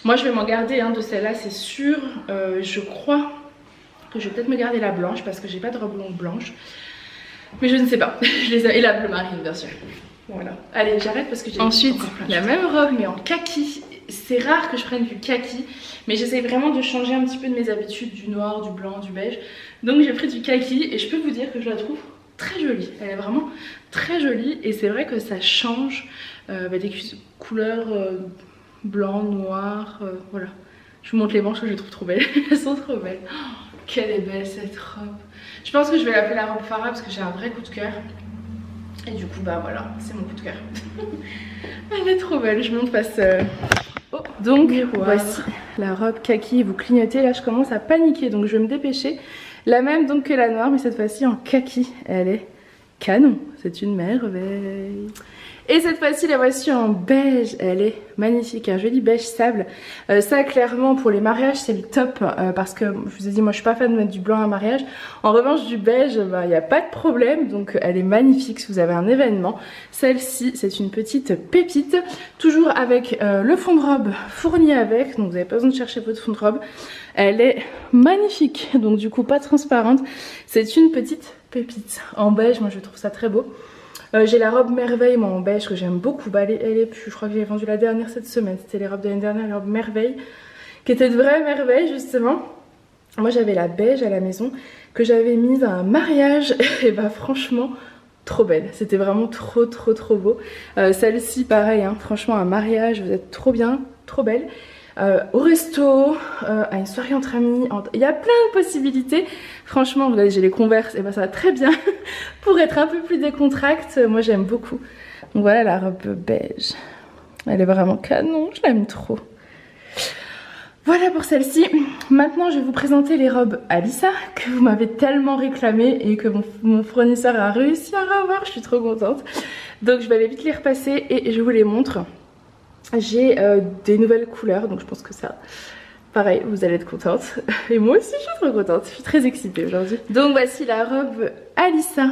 [SPEAKER 1] Moi je vais m'en garder de celle-là c'est sûr. Je crois que je vais peut-être me garder la blanche parce que j'ai pas de robe longue blanche. Mais je ne sais pas, et la bleu marine bien sûr. Voilà, allez j'arrête parce que j'ai ensuite la même robe mais en kaki. C'est rare que je prenne du kaki, mais j'essaye vraiment de changer un petit peu de mes habitudes, du noir, du blanc, du beige. Donc j'ai pris du kaki et je peux vous dire que je la trouve très jolie. Elle est vraiment très jolie et c'est vrai que ça change des couleurs blanc, noir, voilà. Je vous montre les manches que je les trouve trop belles, elles sont trop belles. Oh, quelle est belle cette robe. Je pense que je vais l'appeler la robe Farah parce que j'ai un vrai coup de cœur. Et du coup bah voilà, c'est mon coup de cœur. Elle est trop belle, je montre face Oh, donc voici la robe kaki. Vous clignotez, là je commence à paniquer, donc je vais me dépêcher. La même donc que la noire, mais cette fois-ci en kaki. Elle est canon, c'est une merveille. Et cette fois-ci la voici en beige, elle est magnifique, un joli beige sable. Ça clairement pour les mariages c'est le top, parce que je vous ai dit moi je suis pas fan de mettre du blanc à un mariage. En revanche du beige, il n'y a pas de problème, donc elle est magnifique si vous avez un événement. Celle-ci c'est une petite pépite, toujours avec le fond de robe fourni avec, donc vous n'avez pas besoin de chercher votre fond de robe. Elle est magnifique, donc du coup pas transparente, c'est une petite pépite en beige, moi je trouve ça très beau. J'ai la robe merveille moi en beige que j'aime beaucoup, elle est plus, je crois que j'ai vendu la dernière cette semaine, c'était les robes de l'année dernière, la robe merveille qui était de vraie merveille justement. Moi j'avais la beige à la maison que j'avais mise à un mariage et bah franchement trop belle, c'était vraiment trop beau. Celle-ci pareil hein, franchement un mariage, vous êtes trop bien, trop belle. Au resto, à une soirée entre amis, il y a plein de possibilités. Franchement, j'ai les Converse, et ben ça va très bien pour être un peu plus décontracte. Moi j'aime beaucoup. Donc voilà la robe beige. Elle est vraiment canon, je l'aime trop. Voilà pour celle-ci. Maintenant je vais vous présenter les robes Alissa que vous m'avez tellement réclamé et que mon fournisseur a réussi à avoir. Je suis trop contente. Donc je vais aller vite les repasser et je vous les montre. J'ai des nouvelles couleurs, donc je pense que ça, pareil, vous allez être contente. Et moi aussi, je suis trop contente. Je suis très excitée aujourd'hui. Donc voici la robe Alissa.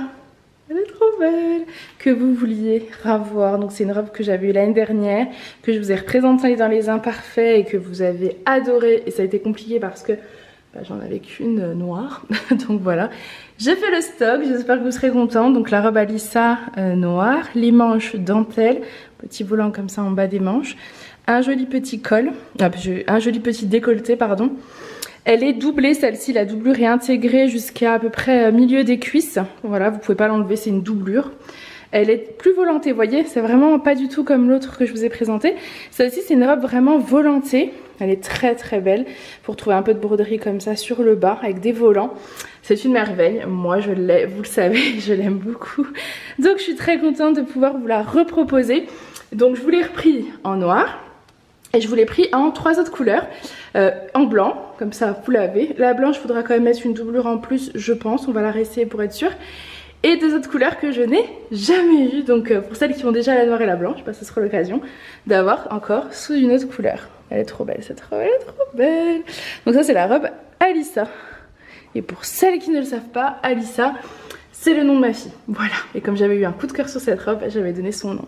[SPEAKER 1] Elle est trop belle. Que vous vouliez avoir. Donc c'est une robe que j'avais eue l'année dernière, que je vous ai représentée dans les imparfaits et que vous avez adoré. Et ça a été compliqué parce que bah, j'en avais qu'une noire. Donc voilà. J'ai fait le stock, j'espère que vous serez contents. Donc la robe Alissa noire, les manches dentelle, petit volant comme ça en bas des manches, un joli petit col, un joli petit décolleté pardon. Elle est doublée celle-ci, la doublure est intégrée jusqu'à peu près milieu des cuisses. Voilà, vous pouvez pas l'enlever, c'est une doublure. Elle est plus volantée, vous voyez, c'est vraiment pas du tout comme l'autre que je vous ai présenté. Celle-ci c'est une robe vraiment volantée, elle est très belle pour trouver un peu de broderie comme ça sur le bas avec des volants. C'est une merveille, moi je l'ai, vous le savez, je l'aime beaucoup. Donc je suis très contente de pouvoir vous la reproposer. Donc je vous l'ai repris en noir et je vous l'ai pris en 3 autres couleurs. En blanc, comme ça vous l'avez. La blanche, il faudra quand même mettre une doublure en plus je pense, on va la réessayer pour être sûr. Et 2 autres couleurs que je n'ai jamais eues. Donc pour celles qui ont déjà la noire et la blanche, bah, ce sera l'occasion d'avoir encore sous une autre couleur. Elle est trop belle cette robe, elle est trop belle. Donc ça c'est la robe Alissa. Et pour celles qui ne le savent pas, Alissa, c'est le nom de ma fille. Voilà. Et comme j'avais eu un coup de cœur sur cette robe, j'avais donné son nom.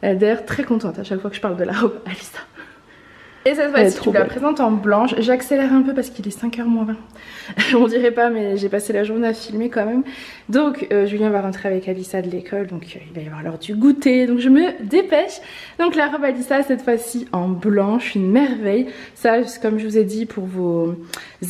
[SPEAKER 1] Elle est d'ailleurs très contente à chaque fois que je parle de la robe Alissa. Et cette fois-ci, je vous la présente en blanche. J'accélère un peu parce qu'il est 5h moins 20. On dirait pas, mais j'ai passé la journée à filmer quand même. Donc, Julien va rentrer avec Alissa de l'école. Donc, il va y avoir l'heure du goûter. Donc, je me dépêche. Donc, la robe Alissa, cette fois-ci en blanche. Une merveille. Ça, comme je vous ai dit, pour vos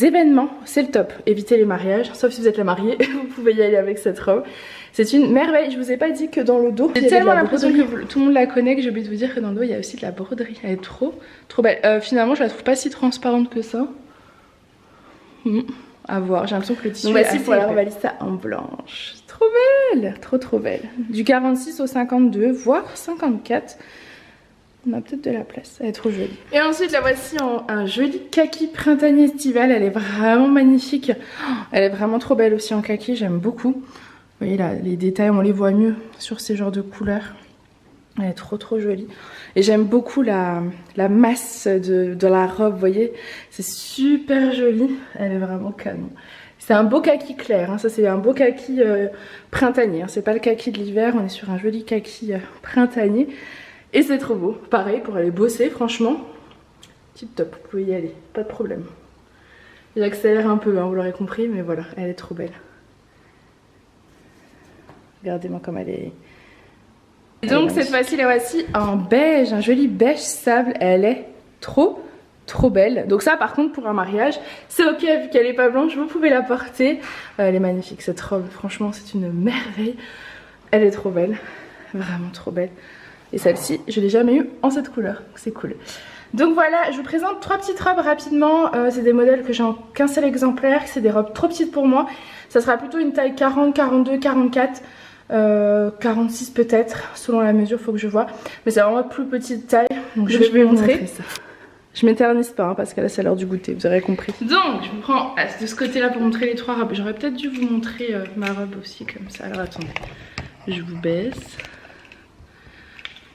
[SPEAKER 1] événements, c'est le top. Évitez les mariages. Sauf si vous êtes la mariée, vous pouvez y aller avec cette robe. C'est une merveille. Je vous ai pas dit que dans le dos, j'ai tellement l'impression que tout le monde la connaît que j'ai oublié de vous dire que dans le dos, il y a aussi de la broderie. Elle est trop belle. Finalement, je la trouve pas si transparente que ça. À voir. J'ai l'impression que le tissu est assez pour la robe Alissa en blanche. Trop belle. Trop belle. Du 46 au 52, voire 54. On a peut-être de la place, elle est trop jolie. Et ensuite la voici en un joli kaki printanier estival. Elle est vraiment magnifique. Elle est vraiment trop belle aussi en kaki, j'aime beaucoup. Vous voyez là, les détails, on les voit mieux sur ces genres de couleurs. Elle est trop jolie. Et j'aime beaucoup la masse de la robe, vous voyez. C'est super joli. Elle est vraiment canon. C'est un beau kaki clair, hein. Ça c'est un beau kaki printanier. Hein. C'est pas le kaki de l'hiver, on est sur un joli kaki printanier. Et c'est trop beau. Pareil, pour aller bosser, franchement, tip top, vous pouvez y aller, pas de problème. J'accélère un peu, hein, vous l'aurez compris, mais voilà, elle est trop belle. Regardez-moi comme elle est. Et donc cette fois-ci, la voici en beige, un joli beige sable. Elle est trop belle. Donc ça par contre pour un mariage, c'est ok vu qu'elle est pas blanche, vous pouvez la porter. Elle est magnifique cette robe, franchement c'est une merveille. Elle est trop belle, vraiment trop belle. Et celle-ci, je l'ai jamais eue en cette couleur, c'est cool. Donc voilà, je vous présente 3 petites robes rapidement. C'est des modèles que j'ai en qu'un seul exemplaire, c'est des robes trop petites pour moi. Ça sera plutôt une taille 40, 42, 44. 46 peut-être, selon la mesure, faut que je vois. Mais c'est vraiment plus petite taille, donc je vais vous montrer ça. Je m'éternise pas hein, parce que là c'est l'heure du goûter, vous aurez compris. Donc je me prends de ce côté là pour montrer les 3 robes. J'aurais peut-être dû vous montrer ma robe aussi comme ça. Alors attendez, je vous baisse.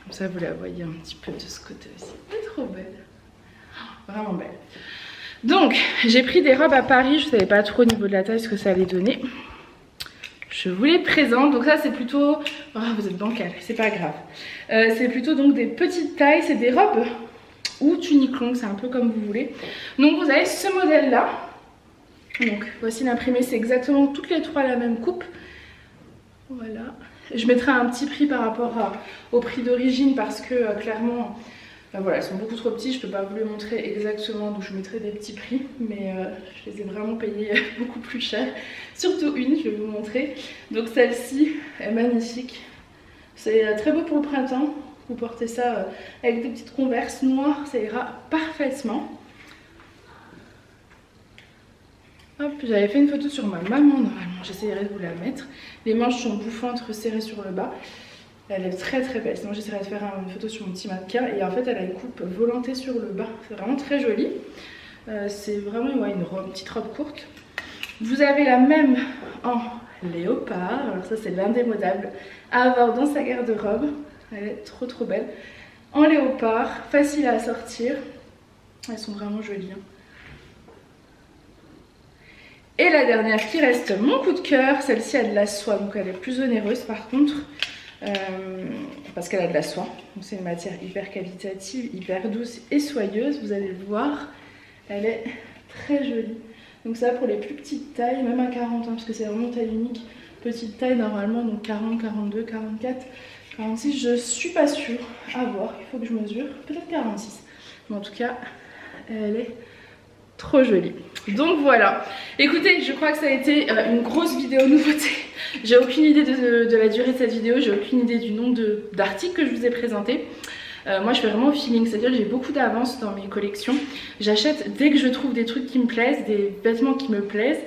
[SPEAKER 1] Comme ça vous la voyez un petit peu de ce côté aussi. Elle est trop belle. Oh, vraiment belle. Donc j'ai pris des robes à Paris, je savais pas trop au niveau de la taille ce que ça allait donner. Je vous les présente, donc ça c'est plutôt... Oh vous êtes bancal, c'est pas grave. C'est plutôt donc des petites tailles, c'est des robes ou tunique longue, c'est un peu comme vous voulez. Donc vous avez ce modèle là. Donc voici l'imprimé, c'est exactement toutes les 3 la même coupe. Voilà. Je mettrai un petit prix par rapport au prix d'origine parce que clairement, voilà, elles sont beaucoup trop petites, je peux pas vous les montrer exactement, donc je mettrai des petits prix, mais je les ai vraiment payés beaucoup plus cher. Surtout une, je vais vous montrer. Donc celle-ci est magnifique. C'est très beau pour le printemps. Vous portez ça avec des petites converses noires, ça ira parfaitement. Hop, j'avais fait une photo sur ma maman, normalement j'essaierai de vous la mettre. Les manches sont bouffantes, resserrées sur le bas. Elle est très très belle, sinon j'essaierai de faire une photo sur mon petit mannequin. Et en fait elle a une coupe volantée sur le bas, c'est vraiment très joli. C'est vraiment une petite robe courte. Vous avez la même en léopard, alors ça c'est l'indémodable à avoir dans sa garde-robe. Elle est trop trop belle. En léopard, facile à assortir. Elles sont vraiment jolies. Hein. Et la dernière qui reste mon coup de cœur, celle-ci a de la soie, donc elle est plus onéreuse par contre. Parce qu'elle a de la soie. Donc c'est une matière hyper qualitative, hyper douce et soyeuse. Vous allez le voir, elle est très jolie. Donc ça pour les plus petites tailles, même à 40 ans, parce que c'est vraiment taille unique. Petite taille normalement, donc 40, 42, 44... 46, je suis pas sûre, à voir, il faut que je mesure, peut-être 46. Mais en tout cas, elle est trop jolie. Donc voilà, écoutez, je crois que ça a été une grosse vidéo nouveauté. J'ai aucune idée de la durée de cette vidéo, j'ai aucune idée du nombre d'articles que je vous ai présentés. Moi je fais vraiment au feeling, c'est à dire que j'ai beaucoup d'avance dans mes collections. J'achète dès que je trouve des trucs qui me plaisent, des vêtements qui me plaisent.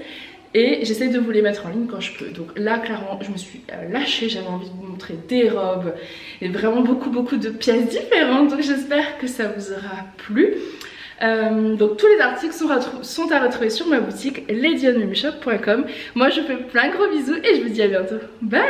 [SPEAKER 1] Et j'essaie de vous les mettre en ligne quand je peux. Donc là clairement je me suis lâchée, j'avais envie de vous montrer des robes et vraiment beaucoup de pièces différentes. Donc j'espère que ça vous aura plu. Donc tous les articles sont à retrouver sur ma boutique ladyonmumshop.com. Moi je vous fais plein de gros bisous et je vous dis à bientôt. Bye!